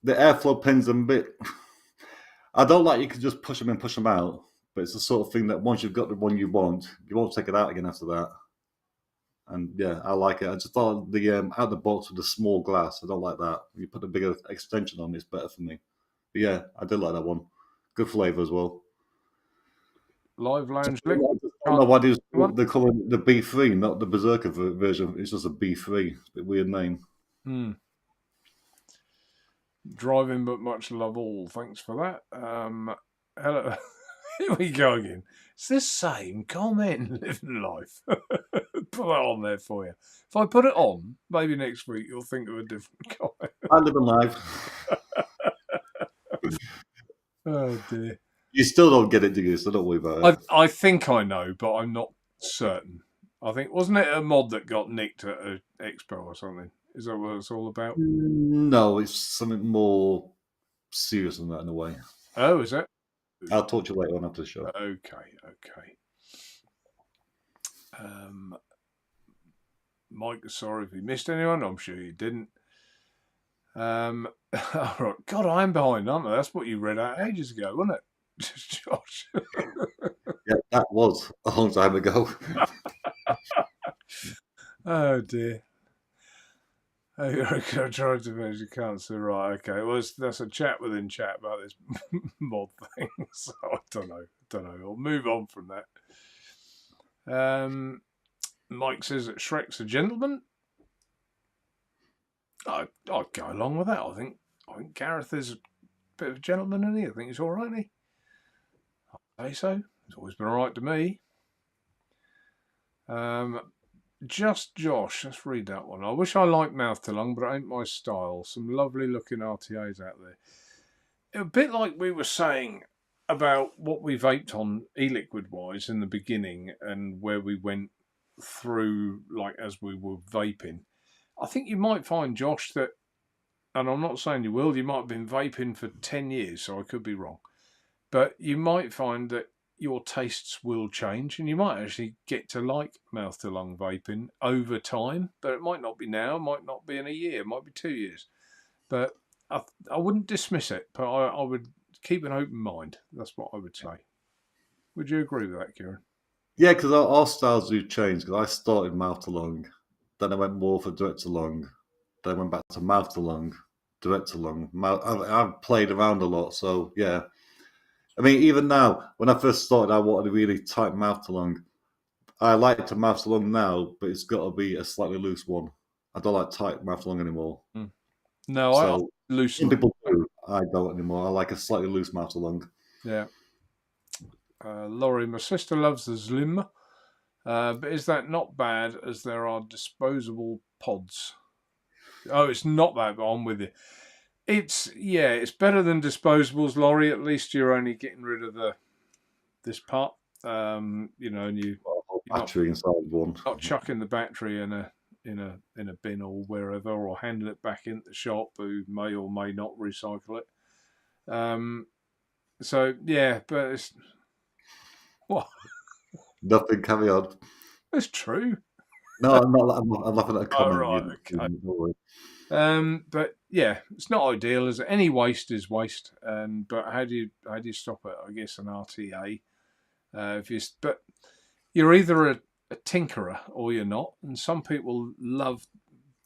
airflow pins are a bit. I don't like you can just push them in, push them out, but it's the sort of thing that once you've got the one you won't take it out again after that. And yeah, I like it. I just thought the out the box with the small glass. I don't like that. You put a bigger extension on, it's better for me. But yeah, I did like that one. Good flavour as well. Live Lounge. I don't know why they call it the B3, not the Berserker version. It's just a B3. It's a bit weird name. Driving, but much love all. Thanks for that. Hello. Here we go again. It's the same comment. Living life. Put that on there for you. If I put it on, maybe next week you'll think of a different comment. I live in life. Oh dear. You still don't get it, do you? So don't worry about it. I think I know, but I'm not certain. I think, wasn't it a mod that got nicked at an expo or something? Is that what it's all about? No, it's something more serious than that in a way. Oh, is it? I'll talk to you later on after the show. Okay. Mike, sorry if you missed anyone. I'm sure you didn't. All right. God, I'm behind, aren't I? That's what you read out ages ago, wasn't it? Josh. Yeah, that was a long time ago. Oh dear. I tried to measure cancer. Right, okay. Well, that's a chat within chat about this mod thing. So I don't know. I'll move on from that. Mike says that Shrek's a gentleman. I'd go along with that. I think Gareth is a bit of a gentleman, isn't he? I think he's all right, isn't he? I say so. He's always been all right to me. Just Josh, let's read that one. I wish I liked mouth to lung, but it ain't my style. Some lovely looking RTAs out there. A bit like we were saying about what we vaped on e-liquid wise in the beginning and where we went through like as we were vaping. I think you might find, Josh, that, and I'm not saying you will, you might have been vaping for 10 years, so I could be wrong. But you might find that your tastes will change and you might actually get to like mouth to lung vaping over time, but it might not be now, it might not be in a year, it might be 2 years. But I wouldn't dismiss it, but I would keep an open mind. That's what I would say. Would you agree with that, Kieron? Yeah, because our styles do change. Because I started mouth to lung, then I went more for direct to lung, then I went back to mouth to lung, direct to lung. I've played around a lot, so yeah. I mean, even now, when I first started, I wanted a really tight mouth to lung. I like to mouth to lung now, but it's got to be a slightly loose one. I don't like tight mouth to lung anymore. No, So I loose. some people do. I don't anymore. I like a slightly loose mouth to lung. Yeah. Laurie, my sister loves the Zlim, but is that not bad as there are disposable pods? Oh, it's not that, but I'm with you. It's better than disposables, Laurie. At least you're only getting rid of this part. And you're Battery inside one. not chucking the battery in a bin or wherever, or handing it back into the shop who may or may not recycle it. So yeah, but it's what? Nothing. Carry on. It's true. No, I'm not. I'm laughing at a comment. Right, okay. But yeah, it's not ideal. As any waste is waste, but how do you stop it? I guess an RTA. But you're either a tinkerer or you're not, and some people love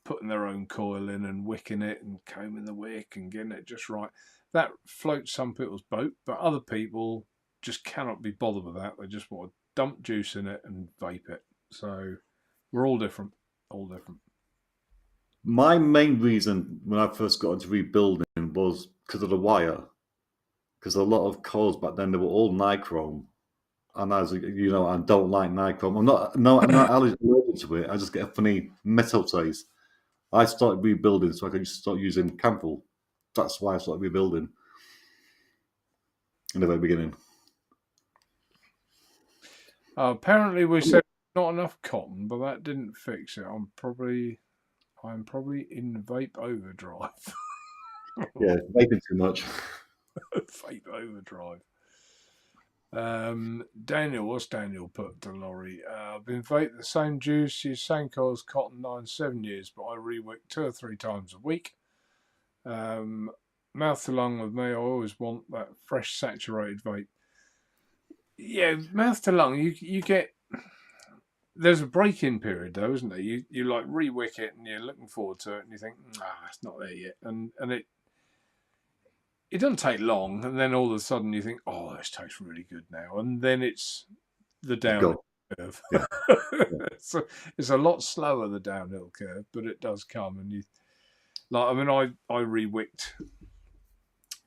putting their own coil in and wicking it and combing the wick and getting it just right. That floats some people's boat, but other people just cannot be bothered with that. They just want to dump juice in it and vape it. So we're all different. My main reason when I first got into rebuilding was because of the wire. Because a lot of coils back then, they were all nichrome. And as you know, I don't like nichrome. I'm not allergic to it. I just get a funny metal taste. I started rebuilding so I could start using camphor. That's why I started rebuilding in the very beginning. Apparently, we said not enough cotton, but that didn't fix it. I'm probably in vape overdrive. Yeah, vaping too much. Vape overdrive. Daniel, what's Daniel put to Laurie? I've been vaping the same juice, use same coil as cotton 7 years, but I re-wick 2 or 3 times a week. Mouth to lung with me, I always want that fresh saturated vape. Yeah, mouth to lung, you get. There's a break-in period though, isn't there? You like re-wick it and you're looking forward to it, and you think, it's not there yet, and it doesn't take long, and then all of a sudden you think, this tastes really good now, and then it's the downhill curve. Yeah. So it's a lot slower, the downhill curve, but it does come, and I re-wicked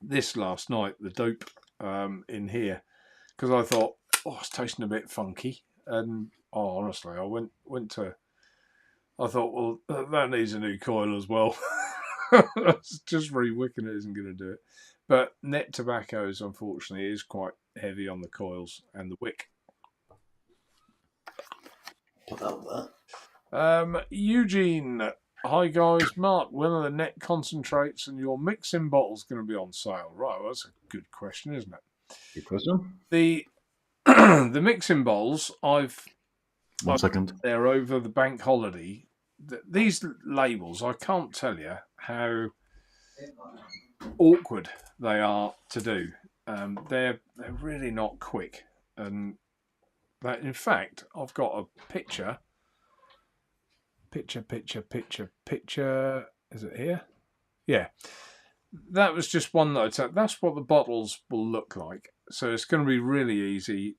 this last night, the dope in here, because I thought, it's tasting a bit funky, and honestly, I I thought, well, that needs a new coil as well. Just re-wicking it isn't going to do it. But net tobaccos, unfortunately, is quite heavy on the coils and the wick. Eugene, hi guys. Mark, when are the net concentrates and your mixing bottles going to be on sale? Right, well, that's a good question, isn't it? Good question. The mixing bowls, I've 1 second. They're over the bank holiday. These labels, I can't tell you how awkward they are to do. They're really not quick, and that in fact I've got a picture Picture. Is it here? Yeah. That was just one that I took. That's what the bottles will look like. So it's going to be really easy.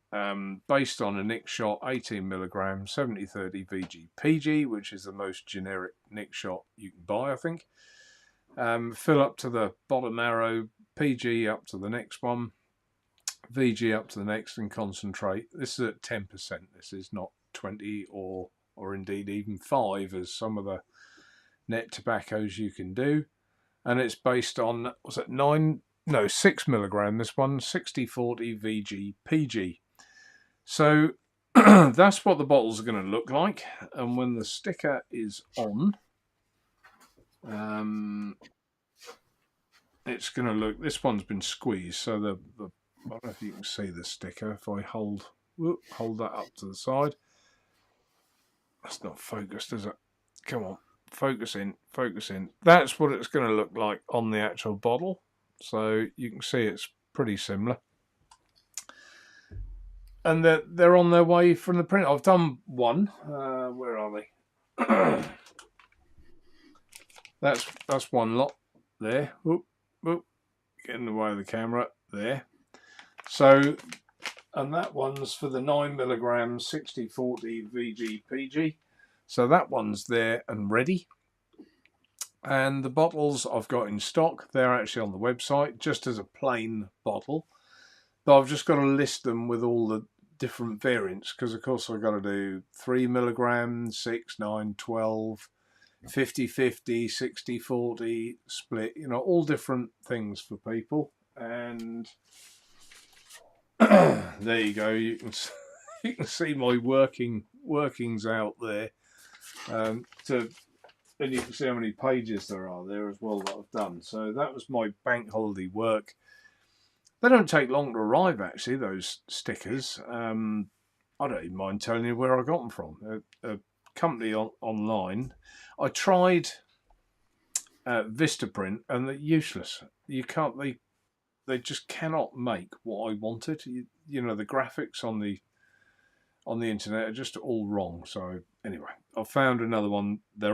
Based on a Nick shot, 18 milligrams, 70/30 VG PG, which is the most generic Nick shot you can buy, I think. Fill up to the bottom arrow, PG up to the next one, VG up to the next, and concentrate. This is at 10%. This is not 20 or indeed even 5 as some of the net tobaccos you can do. And it's based on, was it 6 milligram, this one, 60/40 VG PG. So that's what the bottles are going to look like. And when the sticker is on, it's going to look, this one's been squeezed. So I don't know if you can see the sticker. If I hold that up to the side. That's not focused, is it? Come on. Focus in. That's what it's going to look like on the actual bottle. So you can see it's pretty similar. And they're on their way from the print. I've done one. Where are they? That's one lot there. Whoop. Get in the way of the camera there. So, and that one's for the 9 milligrams 60/40 VG PG. So that one's there and ready. And the bottles I've got in stock, they're actually on the website just as a plain bottle. But I've just got to list them with all the different variants because, of course, I've got to do 3 milligrams, 6, 9, 12, 50/50, 60/40 split, all different things for people. And there you go. You can see my workings out there. And you can see how many pages there are there as well that I've done. So that was my bank holiday work. They don't take long to arrive, actually, those stickers. I don't even mind telling you where I got them from. A company online. I tried Vistaprint and they're useless. You can't. They just cannot make what I wanted. The graphics on the internet are just all wrong. So anyway, I found another one. They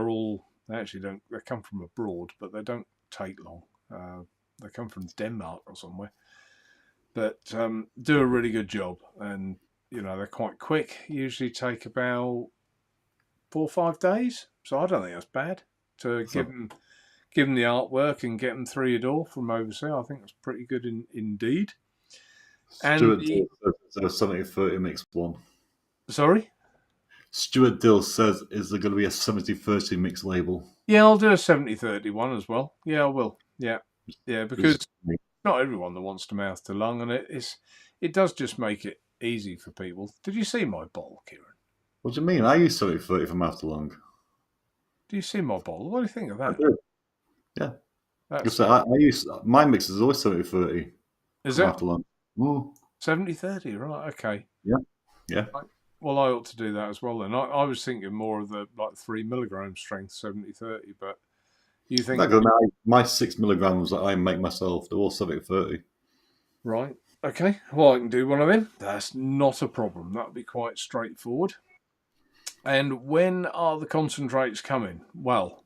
actually don't. They come from abroad, but they don't take long. They come from Denmark or somewhere, but do a really good job. And they're quite quick. Usually take about 4 or 5 days. So I don't think that's bad to give them the artwork and get them through your door from overseas. I think that's pretty good indeed. Stuart Dill says 70/30 mixed one. Sorry? Stuart Dill says, is there going to be a 70/30 mixed label? Yeah, I'll do a 70/30 one as well. Yeah, I will. Yeah, because not everyone that wants to mouth to lung, and it does just make it easy for people. Did you see my bottle, Kieron? What do you mean? I use 70/30 for mouth to lung. Do you see my bottle? What do you think of that? I do. Yeah. I use my mix is always 70/30. Is it? Mouth to lung. 70/30, right? Okay. Yeah. Well, I ought to do that as well then. I was thinking more of the 3 milligram strength 70/30, but you think my 6 milligrams that I make myself, they're all 70/30. Right. Okay. Well, I can do one of them. That's not a problem. That'll be quite straightforward. And when are the concentrates coming? Well,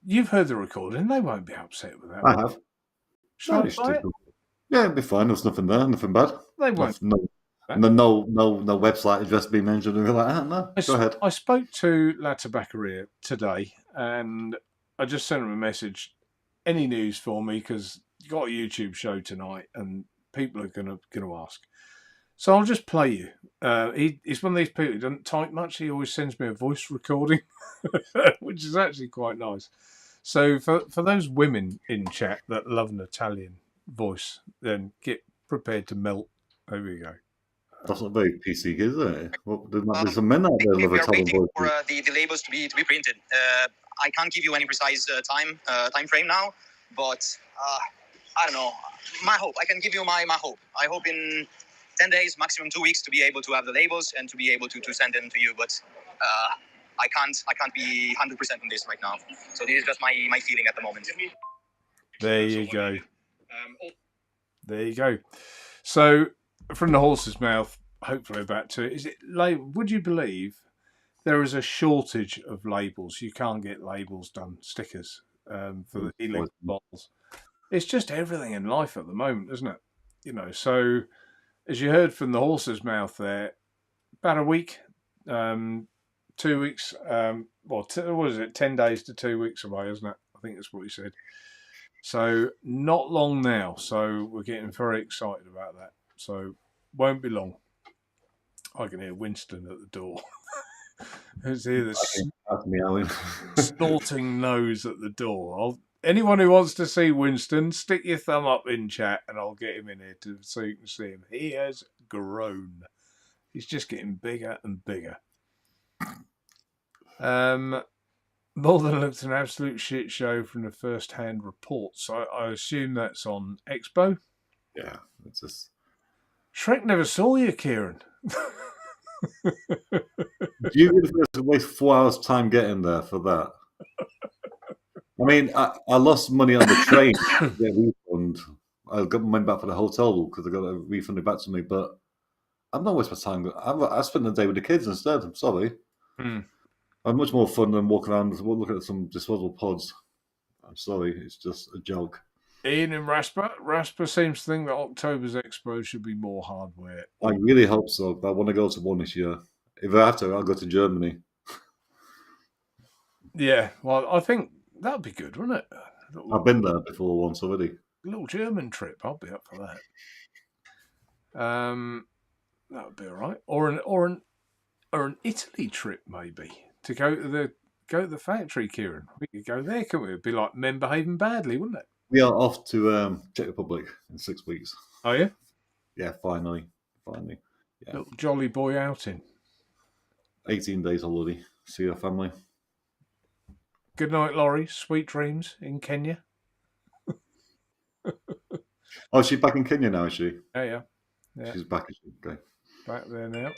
you've heard the recording. They won't be upset with that. I have. Should I buy it? Yeah, it'll be fine. There's nothing there, nothing bad. They won't. No website address being mentioned or anything like that. No, go ahead. I spoke to La Tabaccaria today, and I just sent him a message. Any news for me? Because you got a YouTube show tonight, and people are going to ask. So I'll just play you. He's one of these people who doesn't type much. He always sends me a voice recording, which is actually quite nice. So for those women in chat that love an Italian voice, then get prepared to melt. There we go. That's not very PC, is it? Well, there's some men out there who love Italian voices. We are waiting for the labels to be printed. I can't give you any precise time frame now, but I don't know. I can give you my hope. I hope in 10 days, maximum 2 weeks, to be able to have the labels and to be able to send them to you. But I can't be 100% on this right now. So this is just my feeling at the moment. There you go. There you go. So from the horse's mouth, hopefully about 2. Is it? Would you believe there is a shortage of labels? You can't get labels done, stickers for the healing bottles. It's just everything in life at the moment, isn't it? You know, so as you heard from the horse's mouth there, about a week, 2 weeks, what is it, 10 days to 2 weeks away, isn't it? I think that's what he said. So not long now. So we're getting very excited about that. So won't be long. I can hear Winston at the door. I can hear the snorting nose at the door. Anyone who wants to see Winston, stick your thumb up in chat and I'll get him in here so you can see him. He has grown. He's just getting bigger and bigger. More Than Looked an absolute shit show from the first-hand reports. I assume that's on Expo. Yeah, it's just... Shrek never saw you, Kieron. You really waste 4 hours time getting there for that? I mean, I lost money on the train. Get a refund. I got my money back for the hotel because I got it refunded back to me. But I'm not wasting my time. I spent the day with the kids instead. I'm sorry. I'm much more fun than walking around looking at some disposable pods. I'm sorry, it's just a joke. Ian and Rasper seems to think that October's Expo should be more hardware. I really hope so. But I want to go to one this year. If I have to, I'll go to Germany. Yeah, well, I think that'd be good, wouldn't it? I've been there before once already. A little German trip. I'll be up for that. That would be all right. Or an Italy trip maybe to go to the factory, Kieron. We could go there, couldn't we? It'd be like men behaving badly, wouldn't it? We are off to Czech Republic in 6 weeks. Oh yeah. Yeah, finally. Yeah. Little jolly boy outing. 18 days already. See your family. Good night, Laurie. Sweet dreams in Kenya. Oh, she's back in Kenya now, is she? Yeah. She's back, is she? Okay. Back there now.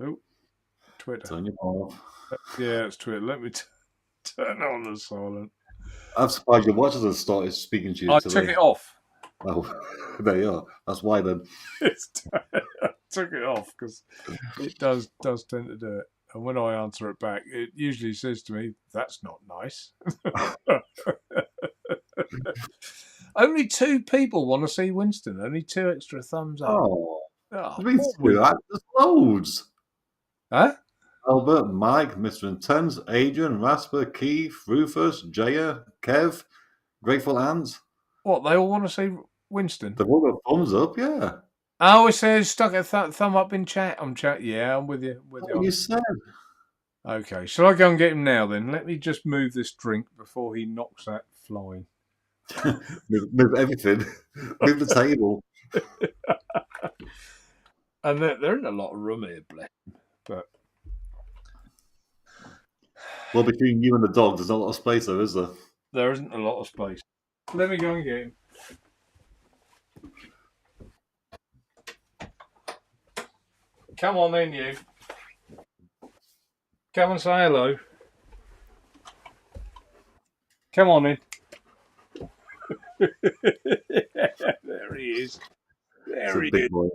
Oh, Twitter. Turn your off. Yeah, it's Twitter. Let me turn on the silent. I'm surprised your watch hasn't started speaking to you I today. took it off. Oh, there you are. That's why then. I took it off because it does tend to do it. And when I answer it back, it usually says to me, "That's not nice." Only 2 people want to see Winston. Only 2 extra thumbs up. Oh, There's loads. Huh? Albert, Mike, Mr. Intense, Adrian, Rasper, Keith, Rufus, Jaya, Kev, Grateful Ants. What, they all want to see Winston? They've all got thumbs up, yeah. Oh, it says stuck a thumb up in chat. Yeah, I'm with you. What you said. Okay, shall I go and get him now then? Let me just move this drink before he knocks that flying. move everything. Move the table. And there isn't a lot of room here, bless him. But well, between you and the dog, there's not a lot of space though, is there? There isn't a lot of space. Let me go and get him. Come on in, you. Come and say hello. Come on in. There he is. There he is. Boy,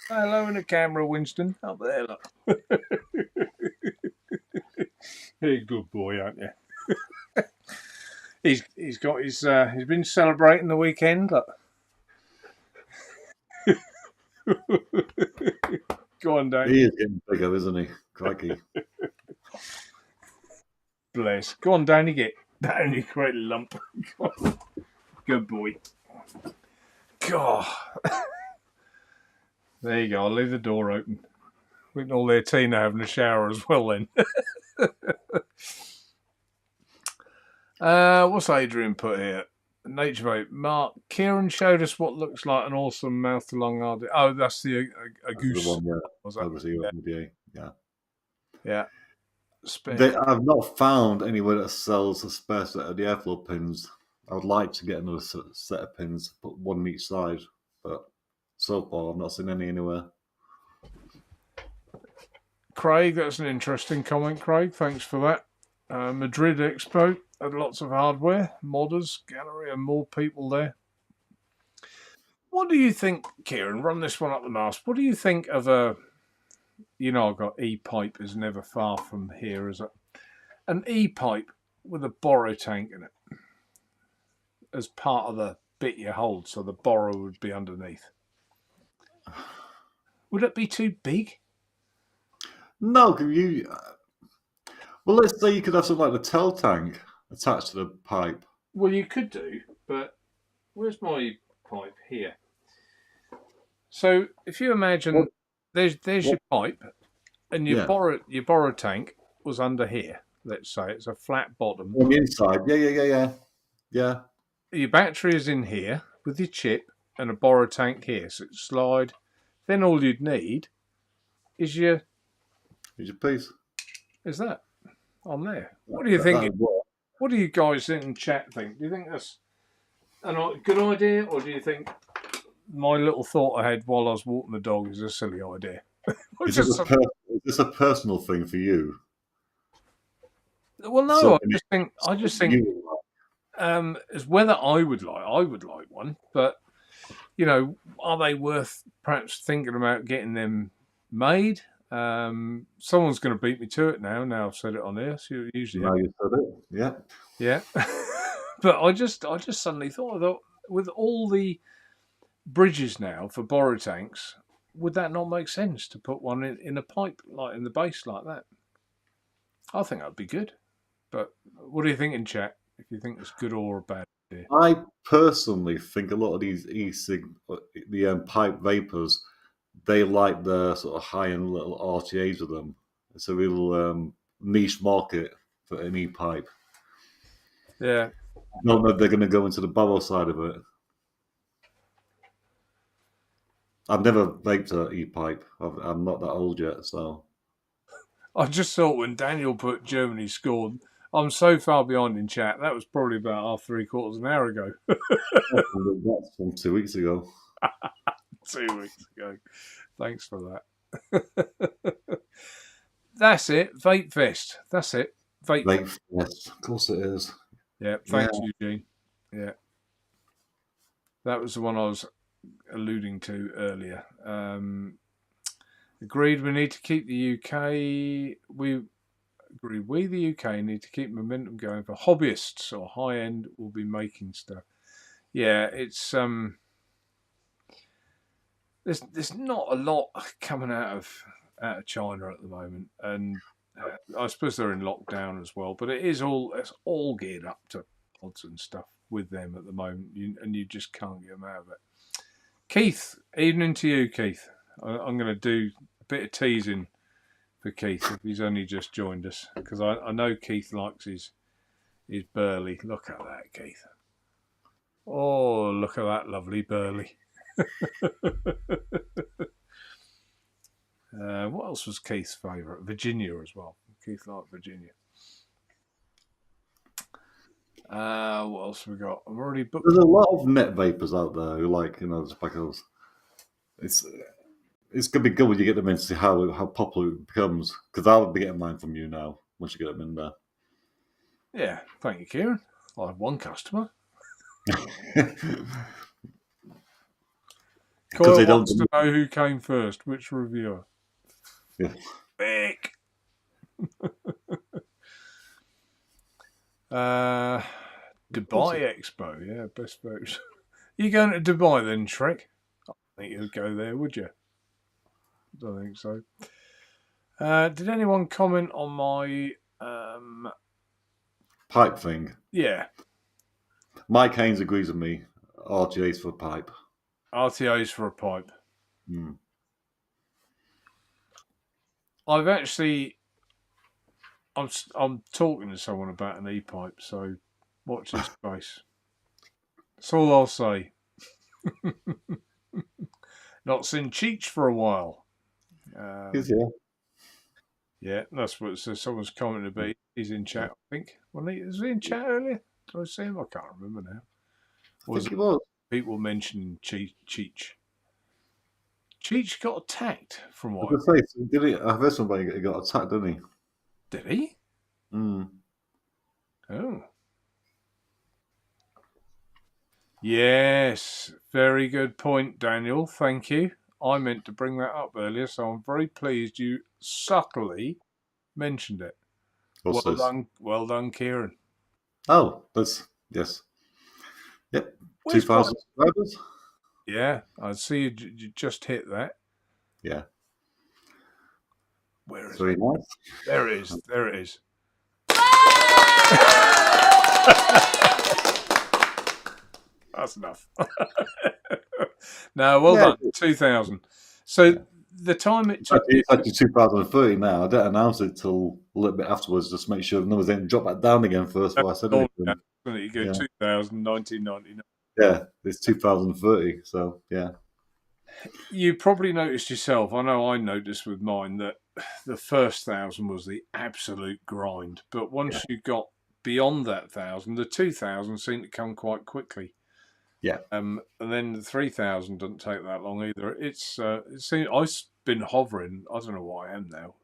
Hello in the camera, Winston. Up there, look. You're a good boy, aren't you? He's got his he's been celebrating the weekend. Look. Go on, Danny. He is getting bigger, isn't he? Crikey. Bless. Go on, Danny. Get down, you great lump. Good boy. God. There you go. I'll leave the door open. We can all hear Tina having a shower as well then. What's Adrian put here? Naturevape. Mark, Kieron showed us what looks like an awesome mouth-to-lung RD. Oh, that's the a goose. The one, yeah. Was that? Yeah. I've not found anywhere that sells a spare set of the airflow pins. I would like to get another set of pins, put one on each side, but so far I've not seen any anywhere. Craig, that's an interesting comment, Craig. Thanks for that. Madrid Expo had lots of hardware, modders, gallery, and more people there. What do you think, Kieron? Run this one up the mast. What do you think of a? You know, I've got e-pipe is never far from here, is it? An e-pipe with a borrow tank in it as part of the bit you hold, so the borrow would be underneath. Would it be too big? No, can you? Well, let's say you could have something like the tail tank attached to the pipe. Well, you could do, but where's my pipe here? So if you imagine there's your pipe, and your borrow tank was under here. Let's say it's a flat bottom. On the inside, yeah. Your battery is in here with your chip and a borrow tank here, so it slide. Then all you'd need is your. Here's your piece. Is that on there? What do you think? What do you guys in chat think? Do you think that's a good idea, or do you think my little thought I had while I was walking the dog is a silly idea? Is this a personal thing for you? Well, no, So, I just think as whether I would like one, but you know, are they worth perhaps thinking about getting them made? Someone's going to beat me to it now. Now I've said it on here. So usually, now you said it, yeah. But I just suddenly thought that with all the bridges now for borrow tanks, would that not make sense to put one in a pipe, like in the base like that? I think that'd be good. But what do you think in chat? If you think it's good or a bad idea? I personally think a lot of these the pipe vapors, they like the sort of high-end little RTAs with them. It's a real niche market for an e-pipe. Yeah. I don't know if they're going to go into the borrow side of it. I've never vaped an e-pipe. I'm not that old yet, so. I just thought when Daniel put Germany scored, I'm so far behind in chat. That was probably about half 3/4 an hour ago. That's from 2 weeks ago. 2 weeks ago. Thanks for that. That's it. Vape Fest. That's it. Vape Fest. Of course it is. Yeah. Thanks, Eugene. Yeah. That was the one I was alluding to earlier. Agreed. We need to keep the UK. We the UK need to keep momentum going for hobbyists or high end. Will be making stuff. Yeah, it's There's not a lot coming out of China at the moment, and I suppose they're in lockdown as well. But it's all geared up to pods and stuff with them at the moment, and you just can't get them out of it. Keith, evening to you, Keith. I'm going to do a bit of teasing for Keith if he's only just joined us, because I know Keith likes his burley. Look at that, Keith. Oh, look at that lovely burley. What else was Keith's favourite? Virginia as well. Keith liked Virginia. What else have we got? I've already booked. There's a lot of net vapors out there who like, speckles. It's gonna be good when you get them in to see how popular it becomes. Because I'll be getting mine from you now once you get them in there. Yeah, thank you, Kieron. I have one customer. Coyle wants to know who came first, which reviewer. Yeah. Vic. Dubai Expo, yeah, best votes. You going to Dubai then, Shrek? I think you'd go there, would you? I don't think so. Did anyone comment on my pipe thing? Yeah. Mike Haynes agrees with me. RTAs for a pipe. RTAs for a pipe. Mm. I'm talking to someone about an e-pipe, so watch this space. That's all I'll say. Not seen Cheech for a while. He's here. Yeah, that's what it says. Someone's commented about. He's in chat, I think. Was he in chat earlier? Did I see him? I can't remember now. I think he was. People mentioning Cheech. Cheech got attacked from what? Did he? I heard somebody got attacked, didn't he? Did he? Mm. Oh. Yes, very good point, Daniel. Thank you. I meant to bring that up earlier, so I'm very pleased you subtly mentioned it. What's Well this? done, Kieron. Oh, that's yes. Yep, Where's my? 2,000 subscribers. Yeah, I see you just hit that. Yeah, Where it's is it? very nice. There it is. There it is. That's enough. No, well Yeah, done. 2,000. So the time it took you. it's actually 2030 now. I didn't announce it till a little bit afterwards, just to make sure the numbers didn't drop back down again first before I said anything. You go Yeah. 2000, 1999. Yeah, it's 2030, so yeah. You probably noticed yourself. I know I noticed with mine that the first 1,000 was the absolute grind, but once you got beyond that 1,000, the 2,000 seemed to come quite quickly. Yeah. And then the 3,000 doesn't take that long either. It seems I've been hovering. I don't know what I am now.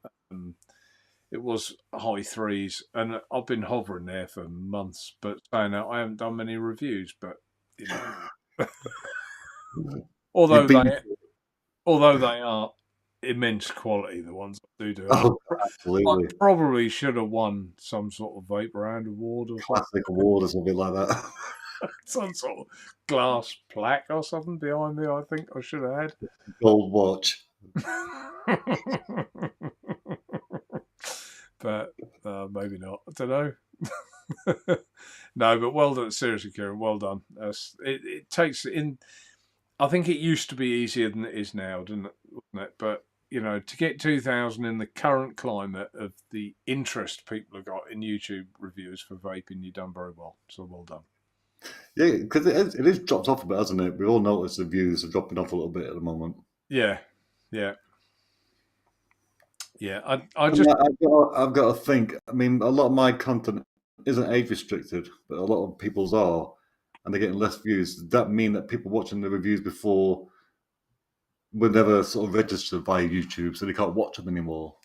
It was high threes, and I've been hovering there for months. But saying that, I haven't done many reviews. But you know, although they are immense quality, the ones I do. Oh, I absolutely. probably should have won some sort of Vape Round award or Classic award or something like that. some sort of glass plaque or something behind me. I think I should have had. Gold watch. But maybe not. I don't know. No, but well done. Seriously, Kieron, well done. It takes in. I think it used to be easier than it is now, wasn't it? But you know, to get 2,000 in the current climate of the interest people have got in YouTube reviews for vaping, you've done very well. So well done. Yeah, because it is dropped off a bit, hasn't it? We all noticed the views are dropping off a little bit at the moment. Yeah. I've got to think. I mean, a lot of my content isn't age restricted, but a lot of people's are, and they're getting less views. Does that mean that people watching the reviews before were never sort of registered via YouTube, so they can't watch them anymore?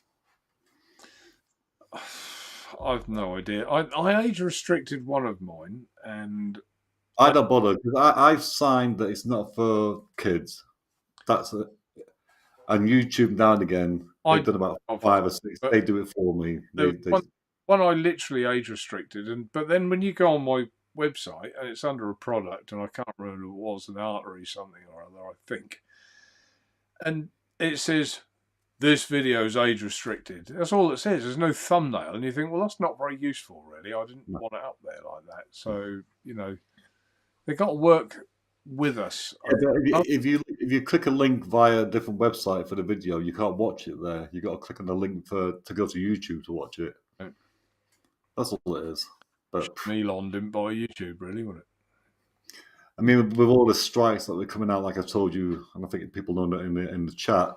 I've no idea. I age restricted one of mine, and I don't bother because I've signed that it's not for kids. That's it. And YouTube now and again, they've done about 5 or 6. They do it for me. One I literally age restricted, but then when you go on my website and it's under a product, and I can't remember who it was, an artery something or other, I think, and it says this video is age restricted. That's all it says. There's no thumbnail, and you think, well, that's not very useful, really. I didn't want it up there like that. So you know, they got to work with us. If you click a link via a different website for the video, you can't watch it there. You got to click on the link to go to YouTube to watch it. Right. That's all it is. But Elon didn't buy YouTube, really, would it? I mean, with all the strikes that were coming out, like I told you, and I think people know that in the chat.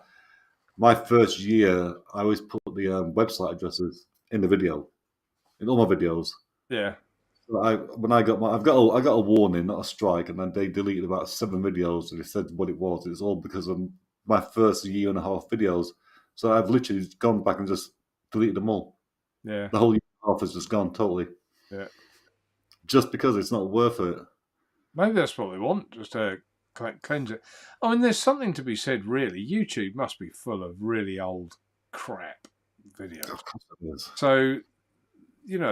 My first year, I always put the website addresses in the video, in all my videos. Yeah. I've got a warning, not a strike, and then they deleted about 7 videos, and they said what it was. It's all because of my first year and a half videos. So I've literally gone back and just deleted them all. Yeah. The whole year and a half has just gone totally. Yeah. Just because it's not worth it. Maybe that's what they want, just to cleanse it. I mean, there's something to be said, really. YouTube must be full of really old crap videos. Of course it is. So, you know,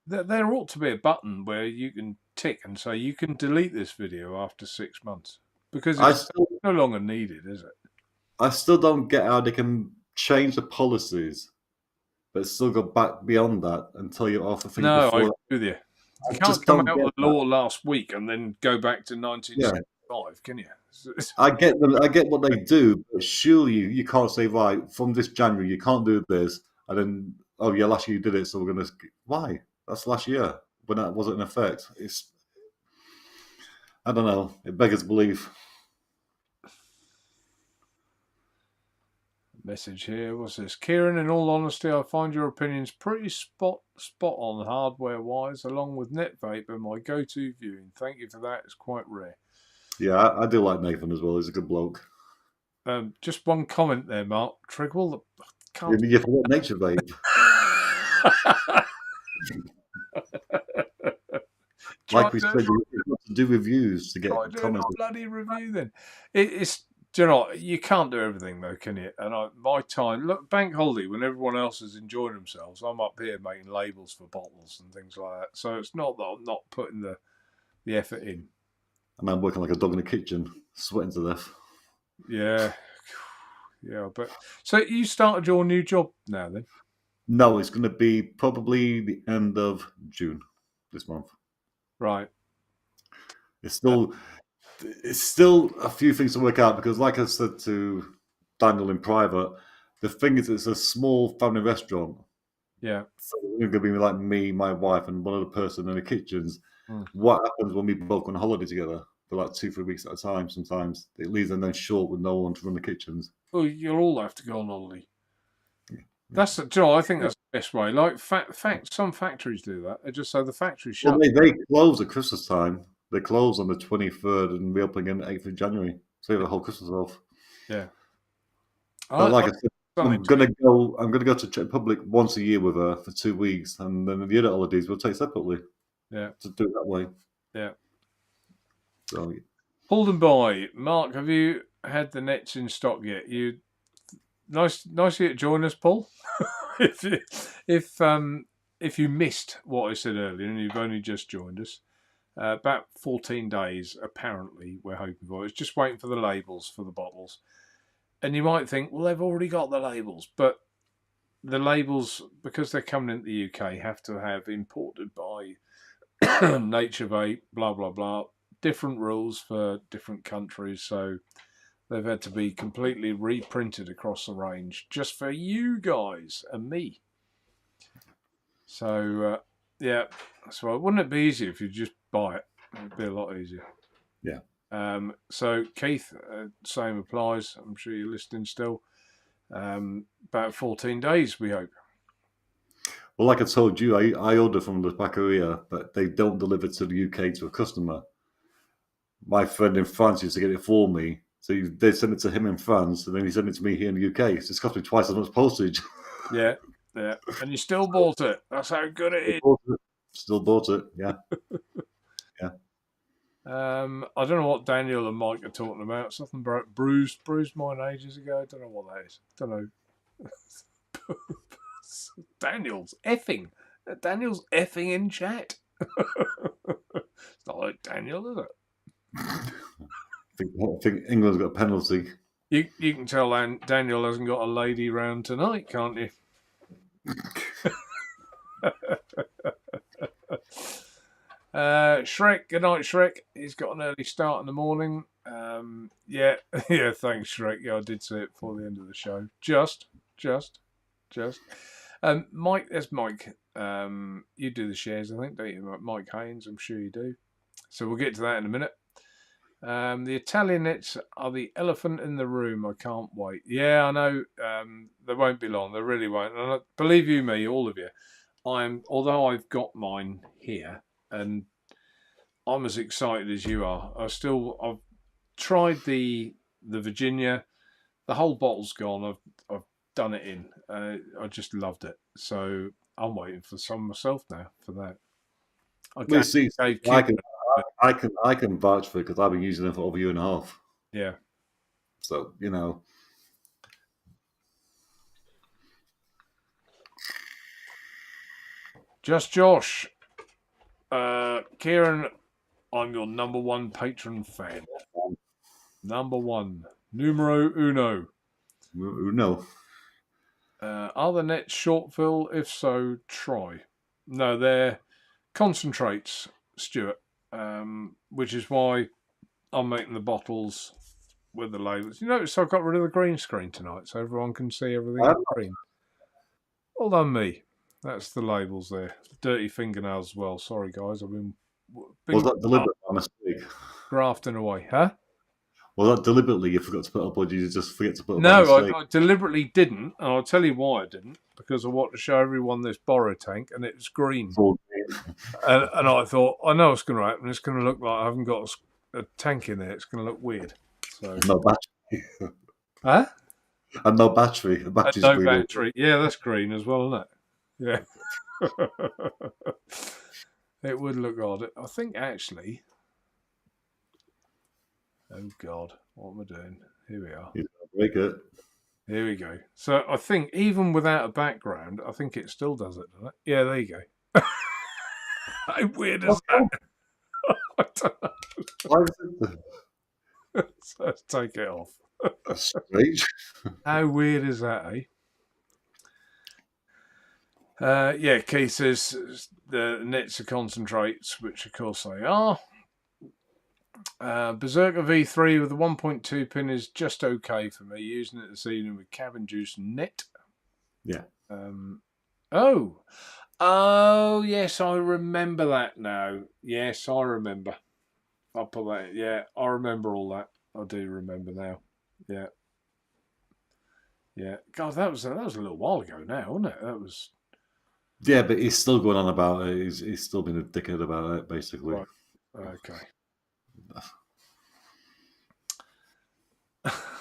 there ought to be a button where you can tick and say you can delete this video after 6 months, because it's no longer needed, is it? I still don't get how they can change the policies, but still go back beyond that until you're off the thing. No, I agree with you. You can't come out with a law last week and then go back to 1975, can you? I get what they do, but surely you can't say, right, from this January you can't do this, and then last year you did it, so we're gonna. Why? That's last year when that wasn't in effect. I don't know. It beggars belief. Message here. What's this? Kieron, in all honesty, I find your opinions pretty spot on hardware wise, along with Netvape and my go-to viewing. Thank you for that. It's quite rare. Yeah, I do like Nathan as well. He's a good bloke. Just one comment there, Mark Trigwell. You forgot Naturevape. like we said, you've got to do reviews to get Try doing comments. a bloody review then. It's, do you know, you can't do everything though, can you? And my time, look, bank holiday, when everyone else is enjoying themselves, I'm up here making labels for bottles and things like that. So it's not that I'm not putting the effort in. And I'm working like a dog in the kitchen, sweating to death. Yeah. Yeah, but so you started your new job now then? No, it's going to be probably the end of June this month. Right. It's still a few things to work out because, like I said to Daniel in private, the thing is, it's a small family restaurant. Yeah. So it's going to be like me, my wife, and one other person in the kitchens. Mm. What happens when we both go on holiday together for like 2-3 weeks at a time? Sometimes it leaves them then short with no one to run the kitchens. Well, you'll all have to go on holiday. That's Joe. I think that's the best way. Like, some factories do that. They just say the factory shut. Well, they close at Christmas time. They close on the 23rd and reopen again the 8th of January. So you have the whole Christmas off. Yeah. But like I said, I'm gonna go to Czech Republic once a year with her for 2 weeks, and then the other holidays we'll take separately. Yeah. To do it that way. Yeah. So. Pulled and buy. Mark, have you had the nets in stock yet? Nice of you to join us, Paul. If you missed what I said earlier and you've only just joined us, about 14 days apparently we're hoping for. It's just waiting for the labels for the bottles, and you might think, well, they've already got the labels, but the labels, because they're coming into the UK, have to have imported by Naturevape, blah blah blah. Different rules for different countries, so they've had to be completely reprinted across the range just for you guys and me. So, yeah. So wouldn't it be easier if you just buy it? It'd be a lot easier. Yeah. So, Keith, same applies. I'm sure you're listening still. About 14 days, we hope. Well, like I told you, I order from the Baccaria, but they don't deliver to the UK to a customer. My friend in France used to get it for me. So they send it to him in France, and then he sent it to me here in the UK. So it's cost me twice as much postage. Yeah, yeah. And you still bought it. That's how good it is. Still bought it, yeah. Yeah. I don't know what Daniel and Mike are talking about. Something about bruised mine ages ago. I don't know what that is. Don't know. Daniel's effing in chat. It's not like Daniel, is it? I think England's got a penalty. You can tell Daniel hasn't got a lady round tonight, can't you? Shrek, good night, Shrek. He's got an early start in the morning. Yeah, thanks, Shrek. Yeah, I did see it before the end of the show. Just. Mike, there's Mike. You do the shares, I think, don't you? Mike Haynes, I'm sure you do. So we'll get to that in a minute. The Italian nets are the elephant in the room. I can't wait. Yeah, I know. They won't be long. They really won't. And believe you me, all of you, although I've got mine here, and I'm as excited as you are. I've tried the Virginia. The whole bottle's gone. I've done it in. I just loved it. So I'm waiting for some myself now for that. I can vouch for it because I've been using them for over a year and a half. Yeah. So, you know. Just Josh. Kieron, I'm your number one patron fan. Number one. Numero uno. No. Are the nets short fill? If so, try. No, they're concentrates, Stuart. Which is why I'm making the bottles with the labels. You notice I've got rid of the green screen tonight, so everyone can see everything in green. Well done, me. That's the labels there. Dirty fingernails as well. Sorry, guys. I've been was that deliberate by mistake? Grafting away, huh? Well, that deliberately you forgot to put up, or did you just forget to put up? No, I deliberately didn't, and I'll tell you why I didn't. Because I want to show everyone this borrow tank, and it's green. And I thought, I know what's going to happen. It's going to look like I haven't got a tank in there. It's going to look weird. So no battery. Huh? And no battery. No battery. Yeah, that's green as well, isn't it? Yeah. It would look odd. I think actually. Oh God, what am I doing? Here we are. He's gonna break it. Here we go. So I think even without a background, I think it still does it, doesn't it? Yeah, there you go. How weird is that? I don't know. Why is it? So let's take it off. That's strange. How weird is that, eh? Yeah, Keith says the nets are concentrates, which of course they are. Berserker V3 with the 1.2 pin is just okay for me. Using it this evening with cabin juice net. Yeah. Oh, yes, I remember that now. Yes, I remember. I'll put that. Yeah, I remember all that. I do remember now. Yeah. Yeah. God, that was a little while ago now, wasn't it? That was. Yeah, but he's still going on about it. He's still been a dickhead about it, basically. Right. Okay.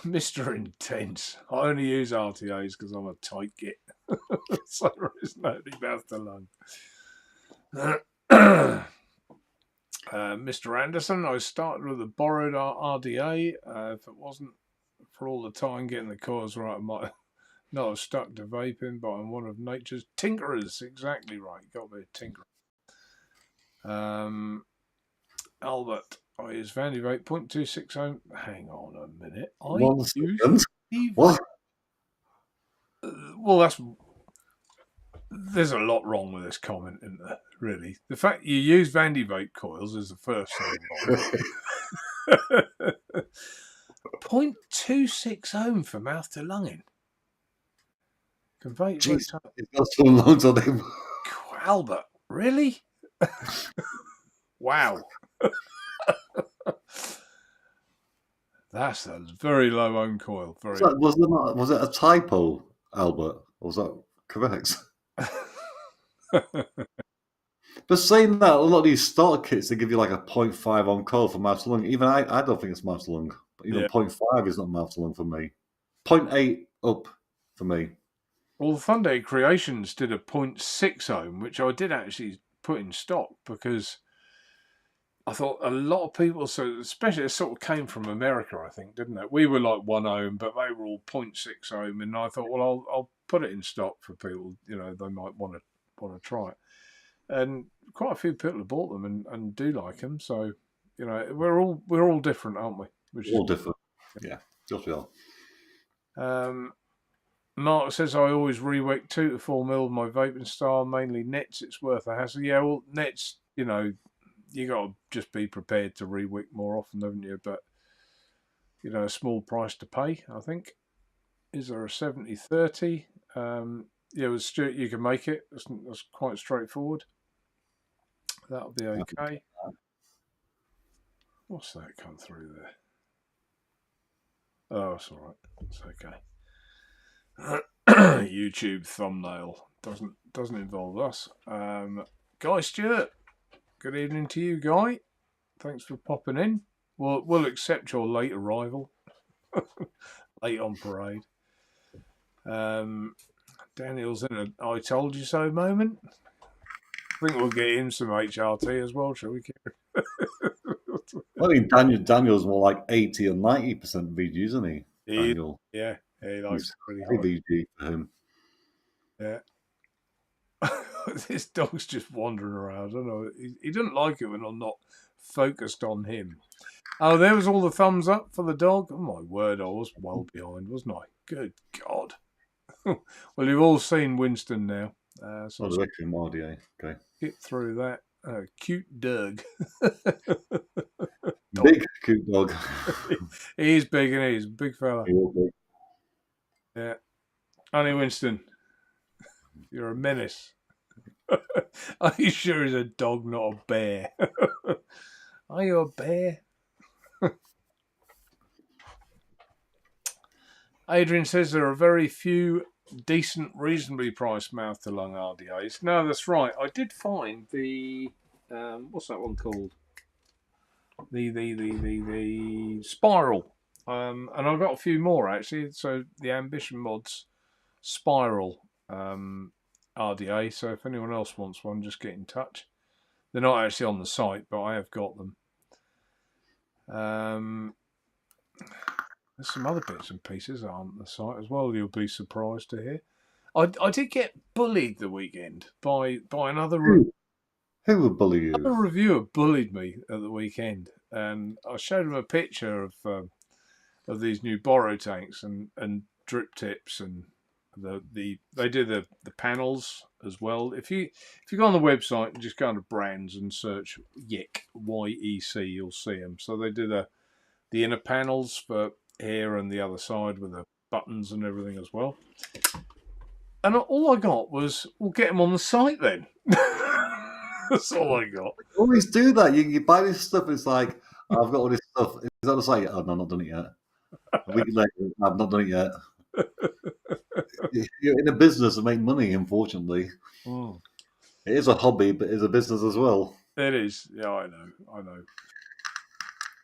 Mr. Intense. I only use RTAs because I'm a tight git. So there is no mouth to lung. Mr. Anderson, I started with a borrowed RDA. If it wasn't for all the time getting the coils right, I might not have stuck to vaping, but I'm one of nature's tinkerers. Exactly right. Got to be a tinkerer. Albert, I use VandyVape 0.26 ohm. Hang on a minute. What? Well, there's a lot wrong with this comment, isn't there? Really, the fact you use VandyVape coils is the first thing wrong. 0.26 ohm for mouth to lunging. Jeez, it's got so long on him. Albert, really? Wow. That's a very low ohm coil. Was it a typo, Albert? Or was that correct? But saying that, a lot of these starter kits, they give you like a 0.5 on coil for mouth to lung. Even I don't think it's mouth to lung. But even 0.5 is not mouth to lung for me. 0.8 up for me. Well, the Funday Creations did a 0.6 ohm, which I did actually put in stock because I thought a lot of people, so especially it sort of came from America, I think, didn't it? We were like 1 ohm, but they were all 0.6 ohm, and I thought, well, I'll put it in stock for people. You know, they might want to try it. And quite a few people have bought them and do like them. So, you know, we're all different, aren't we? All different. Yeah, just we are. Mark says I always rewick 2 to 4 mil of my vaping style, mainly nets. It's worth a hassle. Yeah, well, nets, you know, you got to just be prepared to rewick more often, haven't you? But, you know, a small price to pay, I think. Is there a 70-30? Yeah, with Stuart, you can make it. That's quite straightforward. That'll be okay. What's that come through there? Oh, it's all right. It's okay. YouTube thumbnail doesn't involve us. Guy Stewart, good evening to you, Guy. Thanks for popping in. We'll accept your late arrival, late on parade. Daniel's in a "I told you so" moment. I think we'll get him some HRT as well, shall we, Kieron? I mean, Daniel's more like 80 or 90% VG, isn't he? Daniel. Yeah, he likes pretty high VG for him. Yeah. This dog's just wandering around. I don't know. He doesn't like it when I'm not focused on him. Oh, there was all the thumbs up for the dog. Oh, my word, I was well behind, wasn't I? Good God. Well, you've all seen Winston now. So the Requiem RDA. Okay. Get through that. Cute Doug. Big, cute dog. He's big, and he's a big fella. He will be. Yeah. Honey Winston, you're a menace. Are you sure he's a dog, not a bear? Are you a bear? Adrian says there are very few decent, reasonably priced mouth to lung RDAs. No, that's right. I did find the what's that one called? The Spiral. And I've got a few more actually. So the Ambition Mods Spiral RDA. So if anyone else wants one, just get in touch. They're not actually on the site, but I have got them. There's some other bits and pieces on the site as well. You'll be surprised to hear. I did get bullied the weekend by another Who would bully you? another reviewer bullied me at the weekend, and I showed him a picture of these new borrow tanks and drip tips, and they do the panels as well. If you go on the website and just go under brands and search YEC, YEC, you'll see them. So they do the inner panels for here and the other side with the buttons and everything as well. And all I got was, we'll get them on the site then. That's all I got. Always do that. You buy this stuff. It's like, I've got all this stuff. Is that the site? Oh no, I've not done it yet. A week later, I've not done it yet. You're in a business to make money, unfortunately. Mm. It is a hobby, but it's a business as well. It is. Yeah, I know.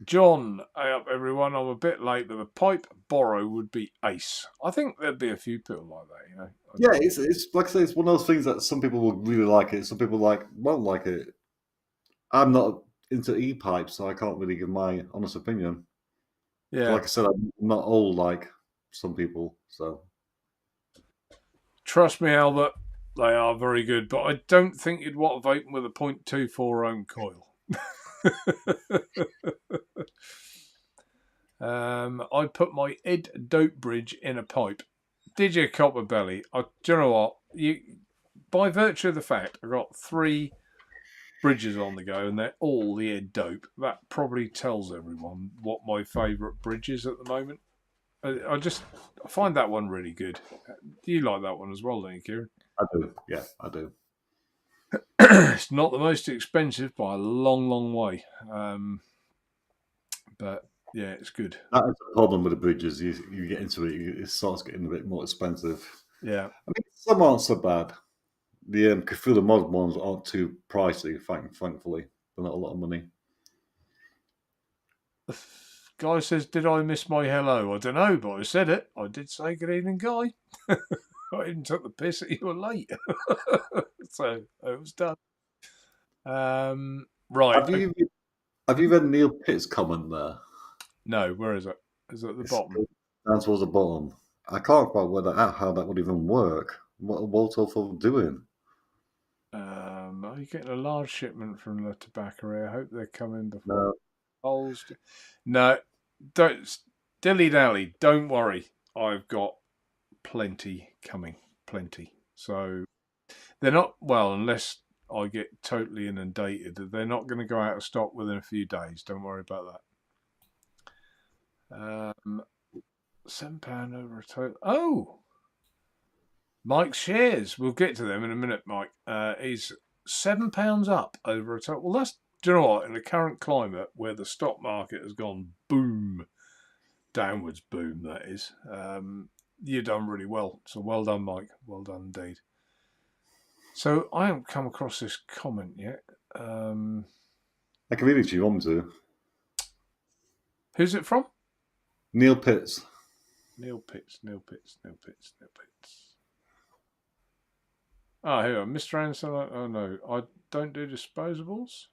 John, hey up everyone. I'm a bit late, but the pipe borrow would be ace. I think there'd be a few people like that, you know. Yeah, it's like I say, it's one of those things that some people will really like it, some people won't like it. I'm not into e-pipes, so I can't really give my honest opinion. Yeah. Like I said, I'm not old like some people, so. Trust me, Albert, they are very good, but I don't think you'd want to vape with a 0.24 ohm coil. I put my Ed Dope bridge in a pipe. Did you, Copper Belly? Do you know what? By virtue of the fact I got 3 bridges on the go and they're all the Ed Dope, that probably tells everyone what my favourite bridge is at the moment. I find that one really good. Do you like that one as well, don't you, Kieron? I do. Yeah, I do. It's not the most expensive by a long, long way. But yeah, it's good. That is the problem with the bridges. You get into it, it starts getting a bit more expensive. Yeah. I mean, some aren't so bad. The Cthulhu mod ones aren't too pricey, thankfully. They're not a lot of money. Guy says, did I miss my hello? I don't know, but I said it. I did say good evening, Guy. I even took the piss that you were late. So it was done. Right. Have you read Neil Pitt's comment there? No, where is it? Is it at the bottom? Down towards the bottom. I can't quite work that out, how that would even work. What are Waldorf doing? Are you getting a large shipment from the tobacco? I hope they're coming before. No. No, don't dilly-dally. Don't worry. I've got plenty coming. Plenty. So they're not, well, unless I get totally inundated, they're not going to go out of stock within a few days. Don't worry about that. £7 over a total. Oh! Mike's shares. We'll get to them in a minute, Mike. He's £7 up over a total. Well, that's, do you know what? In the current climate where the stock market has gone boom, downwards boom, that is, you've done really well. So well done, Mike. Well done indeed. So I haven't come across this comment yet. I can read it if you want me to. Who's it from? Neil Pitts. Neil Pitts. Oh, here, Mr. Anderson. Oh, no, I don't do disposables.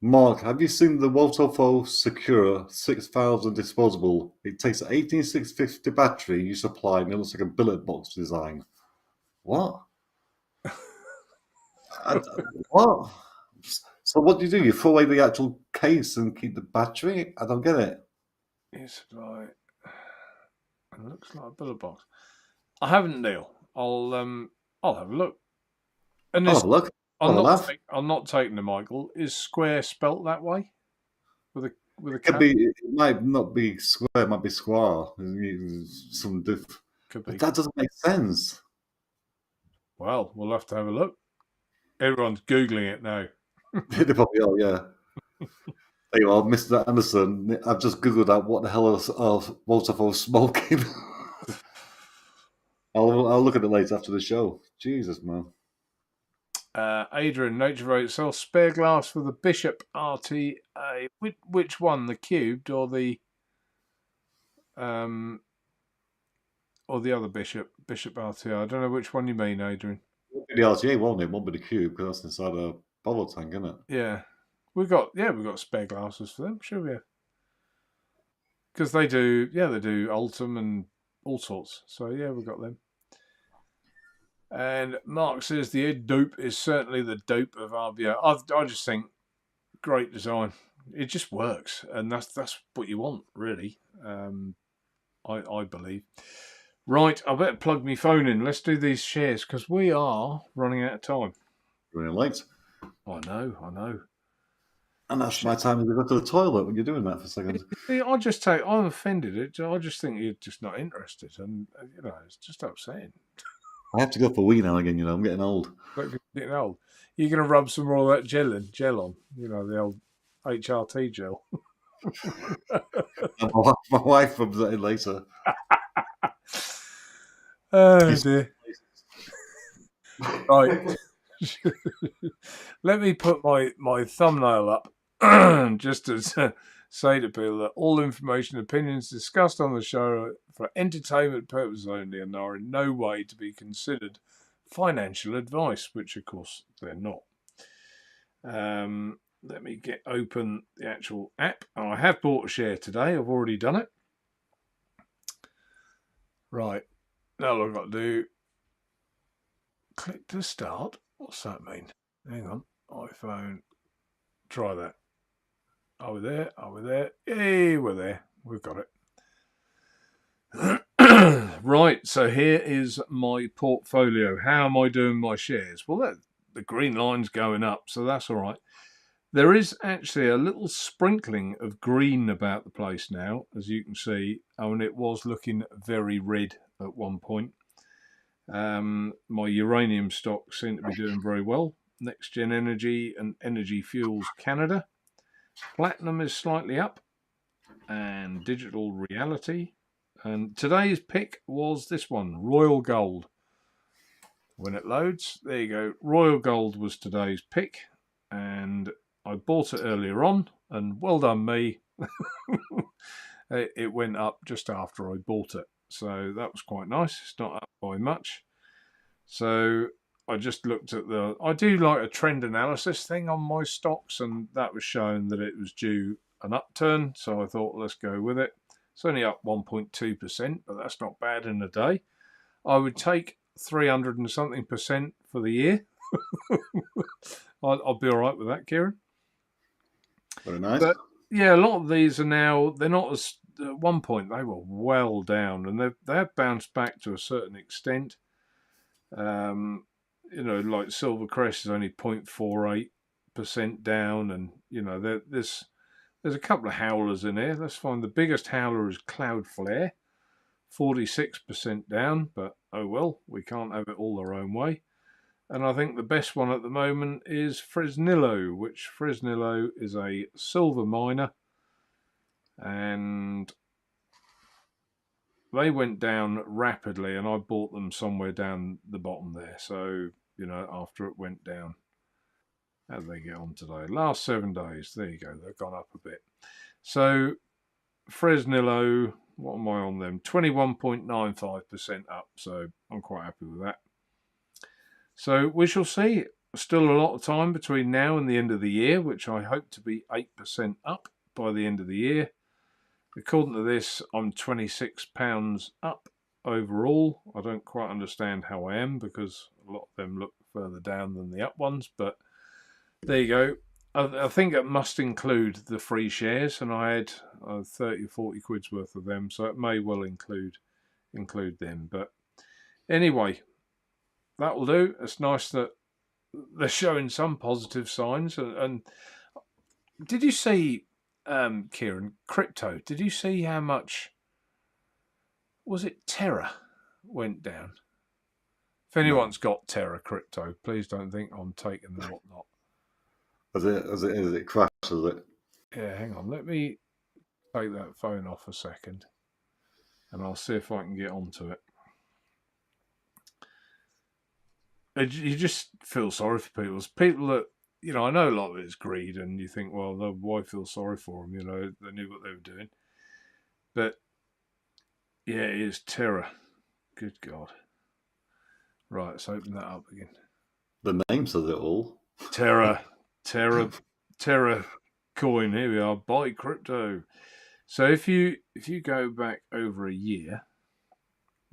Mark, have you seen the Waldorf Secure 6000 disposable? It takes an 18650 battery you supply and it looks like a billet box design. What? What? So what do? You throw away the actual case and keep the battery? I don't get it. It's like, it looks like a billet box. I haven't, Neil. I'll have a look. And I'll have a look. I'm not taking the Michael. Is square spelt that way? With a it might not be square. It might be square. Some diff. Could be. But that doesn't make sense. Well, we'll have to have a look. Everyone's googling it now. They probably are, yeah. There you are, Mr. Anderson. I've just googled out what the hell is Waldorf smoking. I'll look at it later after the show. Jesus, man. Adrian, Naturevape sells spare glass for the Bishop RTA. Which one, the cubed or the other Bishop RTA? I don't know which one you mean, Adrian. The RTA, won't it? Won't be the cube because that's inside a bottle tank, isn't it? Yeah. We've got spare glasses for them, sure we have. Because they do Ultim and all sorts. So yeah, we've got them. And Mark says the Ed Dope is certainly the dope of RBO. I just think great design. It just works, and that's what you want, really. I believe. Right, I better plug my phone in. Let's do these shares because we are running out of time. Running late. I know. And that's my time to go to the toilet when you're doing that for a second. I'm offended. I just think you're just not interested, and it's just upsetting. I have to go for a wee now again, I'm getting old. Getting old. You're going to rub some more of that gel on, the old HRT gel. My wife rubs that in later. Oh, dear. Right. Let me put my thumbnail up just to say to people that all information and opinions discussed on the show are for entertainment purposes only and are in no way to be considered financial advice, which of course they're not. Let me open the actual app. I have bought a share today. I've already done it. Right. Now all I've got to do, click to start. What's that mean? Hang on. iPhone. Try that. Are we there? Yay, we're there. We've got it. Right, so here is my portfolio. How am I doing my shares? Well, the green line's going up, so that's all right. There is actually a little sprinkling of green about the place now, as you can see. And it was looking very red at one point. My uranium stocks seem to be doing very well. Next Gen Energy and Energy Fuels Canada. Platinum is slightly up. And Digital Reality. And today's pick was this one, Royal Gold. When it loads, there you go. Royal Gold was today's pick. And I bought it earlier on. And well done me. It went up just after I bought it. So that was quite nice. It's not up by much. So I just looked at I do like a trend analysis thing on my stocks, and that was showing that it was due an upturn. So I thought, let's go with it. It's only up 1.2%, but that's not bad in a day. I would take 300 and something % for the year. I'll be all right with that, Kieron. Very nice. But yeah, a lot of these are now, they're not as, at one point they were well down, and they have bounced back to a certain extent. Like Silvercrest is only 0.48% down, and there's a couple of howlers in here. Let's find the biggest howler is Cloudflare, 46% down, but oh well, we can't have it all our own way. And I think the best one at the moment is Fresnillo, which Fresnillo is a silver miner, and they went down rapidly, and I bought them somewhere down the bottom there. So, after it went down. How did they get on today? Last 7 days. There you go. They've gone up a bit. So, Fresnillo, what am I on them? 21.95% up. So, I'm quite happy with that. So, we shall see. Still a lot of time between now and the end of the year, which I hope to be 8% up by the end of the year. According to this, I'm £26 up overall. I don't quite understand how I am because a lot of them look further down than the up ones, but there you go. I think it must include the free shares, and I had 30 or 40 quid's worth of them, so it may well include them. But anyway, that will do. It's nice that they're showing some positive signs. And did you see, Kieron, crypto? Did you see how much, was it Terra went down? If anyone's got Terra crypto, please don't think I'm taking the whatnot. As it crashes it. Yeah, hang on. Let me take that phone off a second, and I'll see if I can get onto it. You just feel sorry for people that, I know a lot of it is greed, and you think, well, why feel sorry for them? They knew what they were doing. But yeah, it is Terra. Good God. Right, let's open that up again. The name says it all. Terra. Terra coin. Here we are. Buy crypto. So if you go back over a year,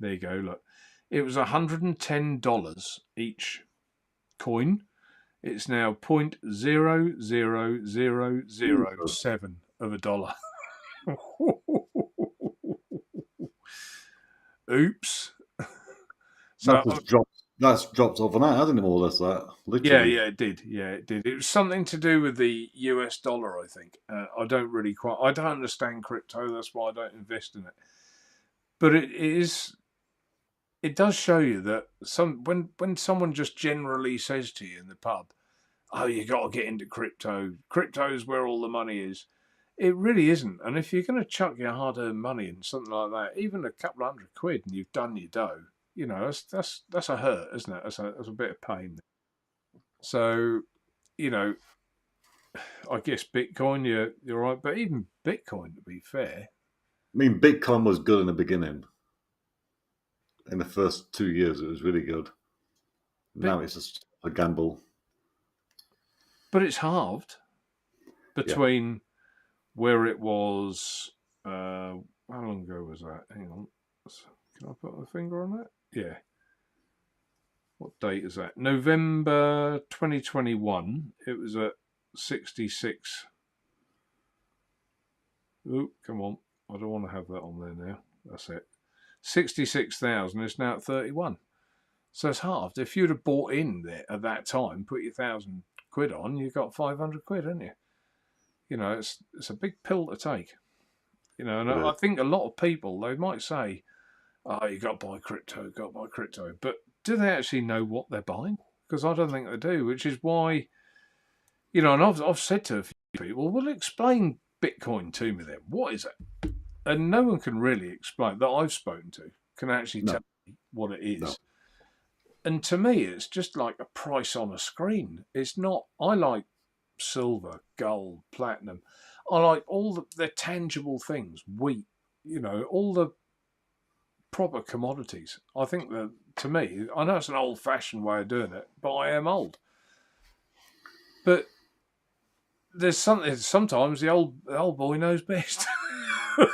there you go. Look, it was $110 each coin. It's now 0.00007 of a dollar. Oops. So That's dropped overnight, hasn't it? More or less that. Literally. yeah, it did. Yeah, it did. It was something to do with the US dollar, I think. I don't understand crypto. That's why I don't invest in it. But it does show you that when someone just generally says to you in the pub, "Oh, you got to get into crypto. Crypto is where all the money is." It really isn't. And if you're going to chuck your hard-earned money in something like that, even a couple of £100 and you've done your dough, that's a hurt, isn't it? That's a bit of pain. So, I guess Bitcoin, you're right. But even Bitcoin, to be fair, I mean, Bitcoin was good in the beginning. In the first 2 years, it was really good. Now it's just a gamble. But it's halved between where it was. How long ago was that? Hang on. Can I put my finger on that? Yeah. What date is that? November 2021. It was at 66. Oh, come on. I don't want to have that on there now. That's it. 66,000. It's now at 31. So it's halved. If you'd have bought in there at that time, put your £1,000 on, you got £500, haven't you? It's a big pill to take. And I think a lot of people, they might say, "Oh, you got to buy crypto, but do they actually know what they're buying? Because I don't think they do, which is why, and I've said to a few people, "Well, explain Bitcoin to me then. What is it?" And no one can really explain that I've spoken to can actually tell me what it is. No. And to me, it's just like a price on a screen. It's not. I like silver, gold, platinum. I like all the tangible things, wheat, all the proper commodities. I think that, to me, I know it's an old-fashioned way of doing it, but I am old. But there's something. Sometimes the old boy knows best. Do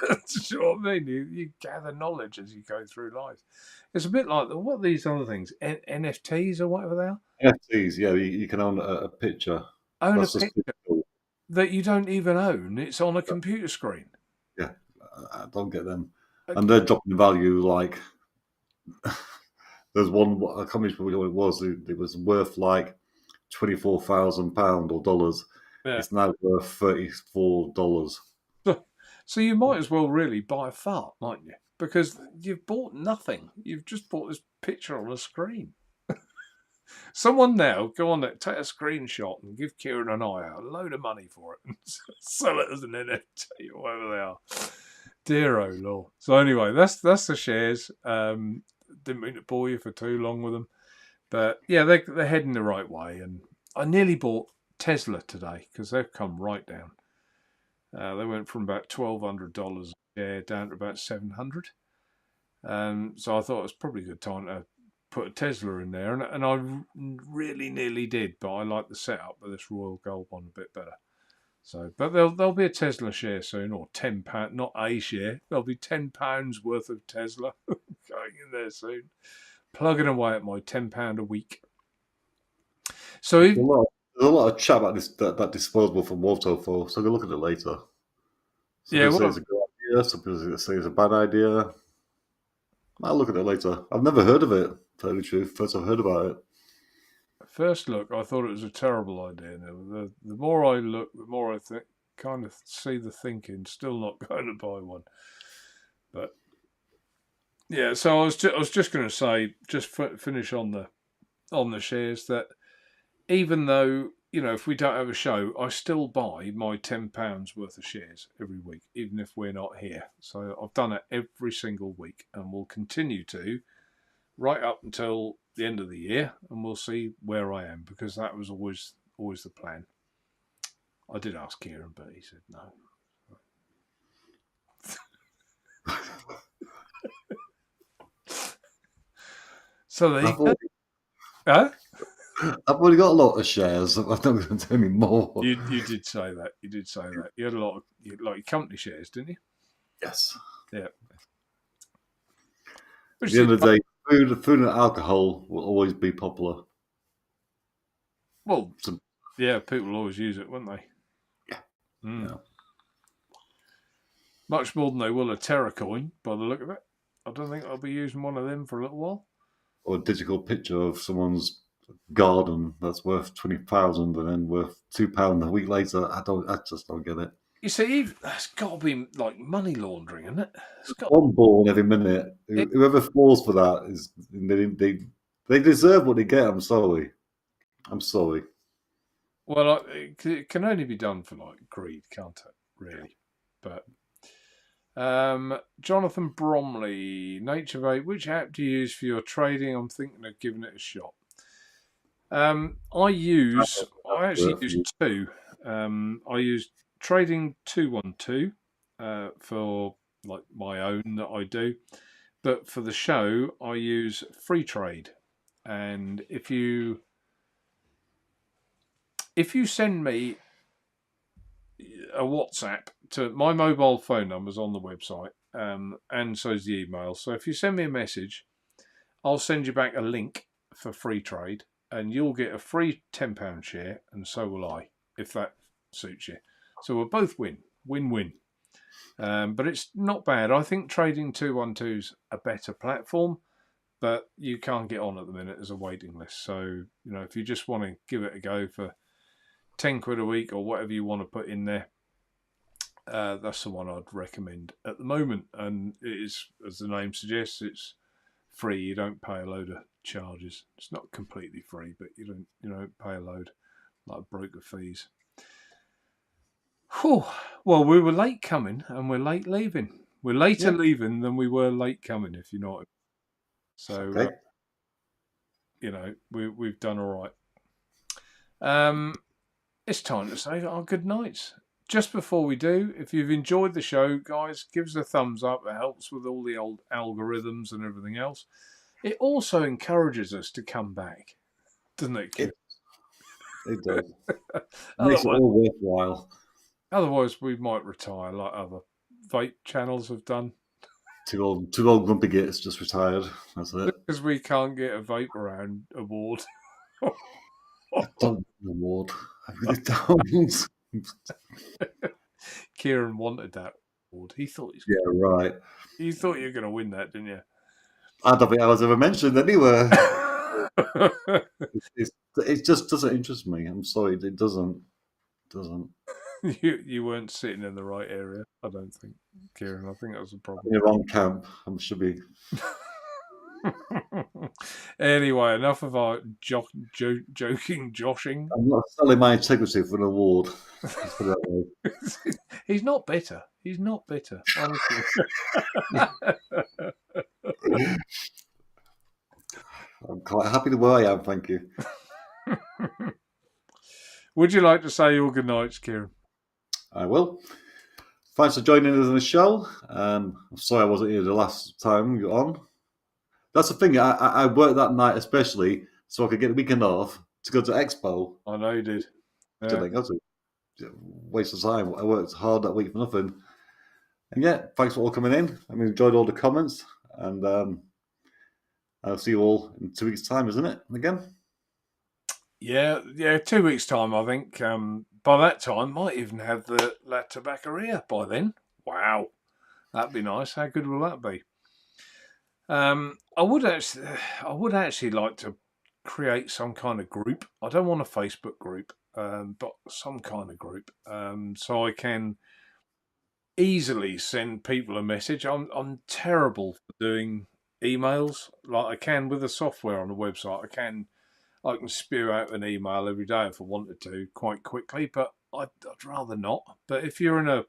you know what I mean? You gather knowledge as you go through life. It's a bit like what are these other things, NFTs or whatever they are. NFTs, yeah, you can own a picture. Own a picture that you don't even own. It's on a computer screen. Yeah, I don't get them. Okay. And they're dropping value like... There's one, I can't remember what it was. It was worth like £24,000 or dollars. Yeah. It's now worth $34. So you might as well really buy a fart, mightn't you? Because you've bought nothing. You've just bought this picture on a screen. Someone now, go on there, take a screenshot and give Kieron and I a load of money for it and sell it as an NFT or whatever they are. Dear oh Lord. So anyway, that's the shares. Didn't mean to bore you for too long with them. But yeah, they're heading the right way. And I nearly bought Tesla today because they've come right down. They went from about $1,200 a share down to about $700. So I thought it was probably a good time to put a Tesla in there, and I really nearly did, but I like the setup of this Royal Gold one a bit better. So, but there'll be a Tesla share soon, or £10, not a share. There'll be £10 worth of Tesla going in there soon. Plugging away at my £10 a week. So there's a lot of chat about that disposable from Waterfall, so we'll look at it later. Some people say it's a good idea, some people say it's a bad idea. I'll look at it later. I've never heard of it, to tell you the truth. First I've heard about it. First look, I thought it was a terrible idea. Now, the more I look, the more I kind of see the thinking. Still not going to buy one. But yeah, so I was just going to say, just finish on the shares, that even though, if we don't have a show, I still buy my £10 worth of shares every week, even if we're not here. So I've done it every single week, and will continue to right up until the end of the year, and we'll see where I am, because that was always the plan. I did ask Kieron, but he said no. So there you go. Huh? I've already got a lot of shares. I'm not going to do any more. You did say that. You did say that. You had a lot of like your company shares, didn't you? Yes. Yeah. At the end of the day, food and alcohol will always be popular. Well, yeah, people will always use it, won't they? Yeah. Mm. Yeah. Much more than they will a Terracoin, by the look of it. I don't think I'll be using one of them for a little while. Or a digital picture of someone's garden that's worth 20,000 and then worth £2 a week later. I just don't get it. You see, that's got to be like money laundering, isn't it? It's got One born every minute. Whoever falls for that they deserve what they get. I'm sorry. Well, it can only be done for like greed, can't it? Really, but Jonathan Bromley, Naturevape, which app do you use for your trading? I'm thinking of giving it a shot. I actually use two. I use Trading 212 for like my own that I do, but for the show I use Free Trade. And if you send me a WhatsApp to my mobile phone number's on the website, and so is the email. So if you send me a message, I'll send you back a link for Free Trade, and you'll get a free £10 share, and so will I, if that suits you. So we'll both win-win. But it's not bad. I think Trading 212's a better platform, but you can't get on at the minute. There's a waiting list. So, if you just want to give it a go for 10 quid a week or whatever you want to put in there, that's the one I'd recommend at the moment. And it is, as the name suggests, it's free. You don't pay a load of charges. It's not completely free, but you don't pay a load like broker fees. Whew. Well, we were late coming and we're late leaving. We're later leaving than we were late coming, if you know what I mean. So, Okay. we've done all right. It's time to say our good nights. Just before we do, if you've enjoyed the show, guys, give us a thumbs up. It helps with all the old algorithms and everything else. It also encourages us to come back, doesn't it, Kieron? It does. It makes it all worthwhile. Otherwise, we might retire like other vape channels have done. Two old grumpy gits just retired. That's it. Because we can't get a Vape Around award. Don't award. I really don't. Kieron wanted that award. He thought right. You thought you were going to win that, didn't you? I don't think I was ever mentioned anywhere. It just doesn't interest me. I'm sorry, it doesn't. You weren't sitting in the right area, I don't think, Kieron. I think that was a problem. In the wrong camp. I should be. Anyway, enough of our joking, joshing. I'm not selling my integrity for an award. Let's put it that way. He's not bitter. He's not bitter, honestly. I'm quite happy the way I am, thank you. Would you like to say your good nights, Kieron? I will. Thanks for joining us on the show. I'm sorry I wasn't here the last time you were on. That's the thing. I worked that night especially so I could get the weekend off to go to Expo. I know you did. Didn't go to. Waste of time. I worked hard that week for nothing. And yeah, thanks for all coming in. I enjoyed all the comments. And I'll see you all in 2 weeks' time, isn't it? Again? Yeah, 2 weeks' time, I think. By that time, might even have the La Tabaccaria by then. Wow. That'd be nice. How good will that be? I would actually like to create some kind of group. I don't want a Facebook group, but some kind of group, so I can easily send people a message. I'm terrible for doing emails like I can with the software on the website. I can spew out an email every day if I wanted to quite quickly, but I'd rather not. But if you're in a,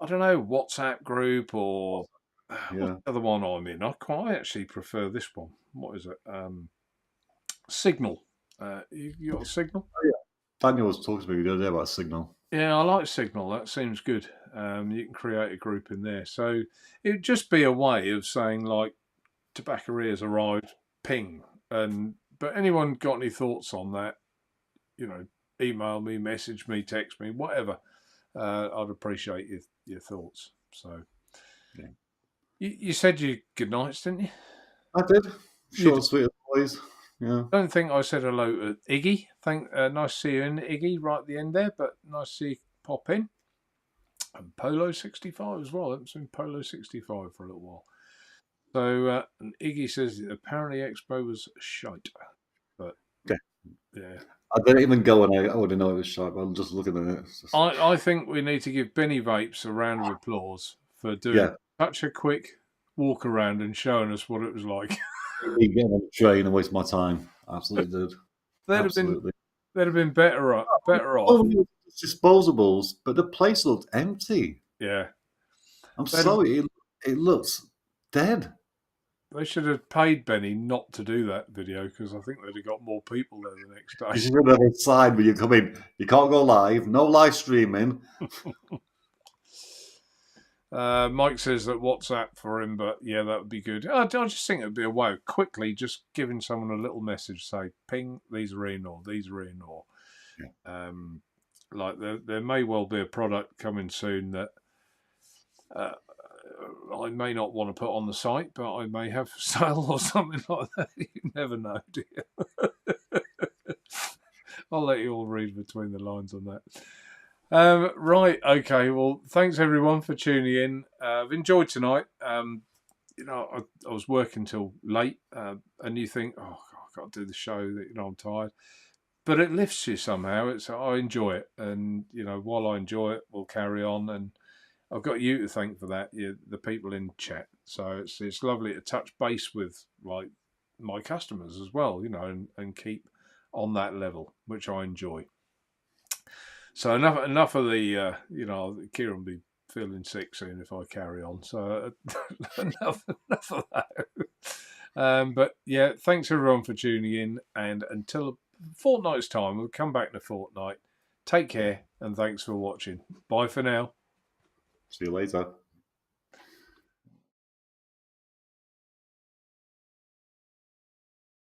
I don't know, WhatsApp group or what's the other one I'm in, I actually prefer this one. What is it? Signal. You got a Signal? Oh, yeah. Daniel was talking to me the other day about Signal. Yeah, I like Signal. That seems good. You can create a group in there. So it would just be a way of saying, like, Tabaccaria's arrived, ping, and But anyone got any thoughts on that? Email me, message me, text me, whatever. I'd appreciate your thoughts. So, yeah. you said your good nights, didn't you? I did. You Short and sweet as always. Yeah. I don't think I said hello to Iggy. Nice to see you in, Iggy, right at the end there, but nice to see you pop in. And Polo 65 as well. I haven't seen Polo 65 for a little while. So, and Iggy says apparently Expo was shite. But, yeah. I didn't even go and I wouldn't know it was sharp. I'm just looking at it. I think we need to give Benny Vapes a round of applause for doing such a quick walk around and showing us what it was like. Getting on the train and waste my time. Absolutely did. They'd have been better off. Disposables, but the place looked empty. Yeah. I'm sorry, it looks dead. They should have paid Benny not to do that video because I think they'd have got more people there the next day. You should have a sign when you come in. You can't go live. No live streaming. Mike says that WhatsApp for him, but yeah, that would be good. I just think it would be a way of quickly just giving someone a little message, say, ping, these are in, or these are in, or like there may well be a product coming soon that I may not want to put on the site, but I may have for sale or something like that. You never know, do you? I'll let you all read between the lines on that. Right, okay. Well, thanks everyone for tuning in. I've enjoyed tonight. I was working till late, and you think, oh, God, I've got to do the show. I'm tired, but it lifts you somehow. I enjoy it, and while I enjoy it, we'll carry on. And I've got you to thank for that. The people in chat. So it's lovely to touch base with like my customers as well. And keep on that level, which I enjoy. So enough of the, Kieron will be feeling sick soon if I carry on. So enough of that. But yeah, thanks everyone for tuning in. And until a fortnight's time, we'll come back in a fortnight. Take care and thanks for watching. Bye for now. See you later.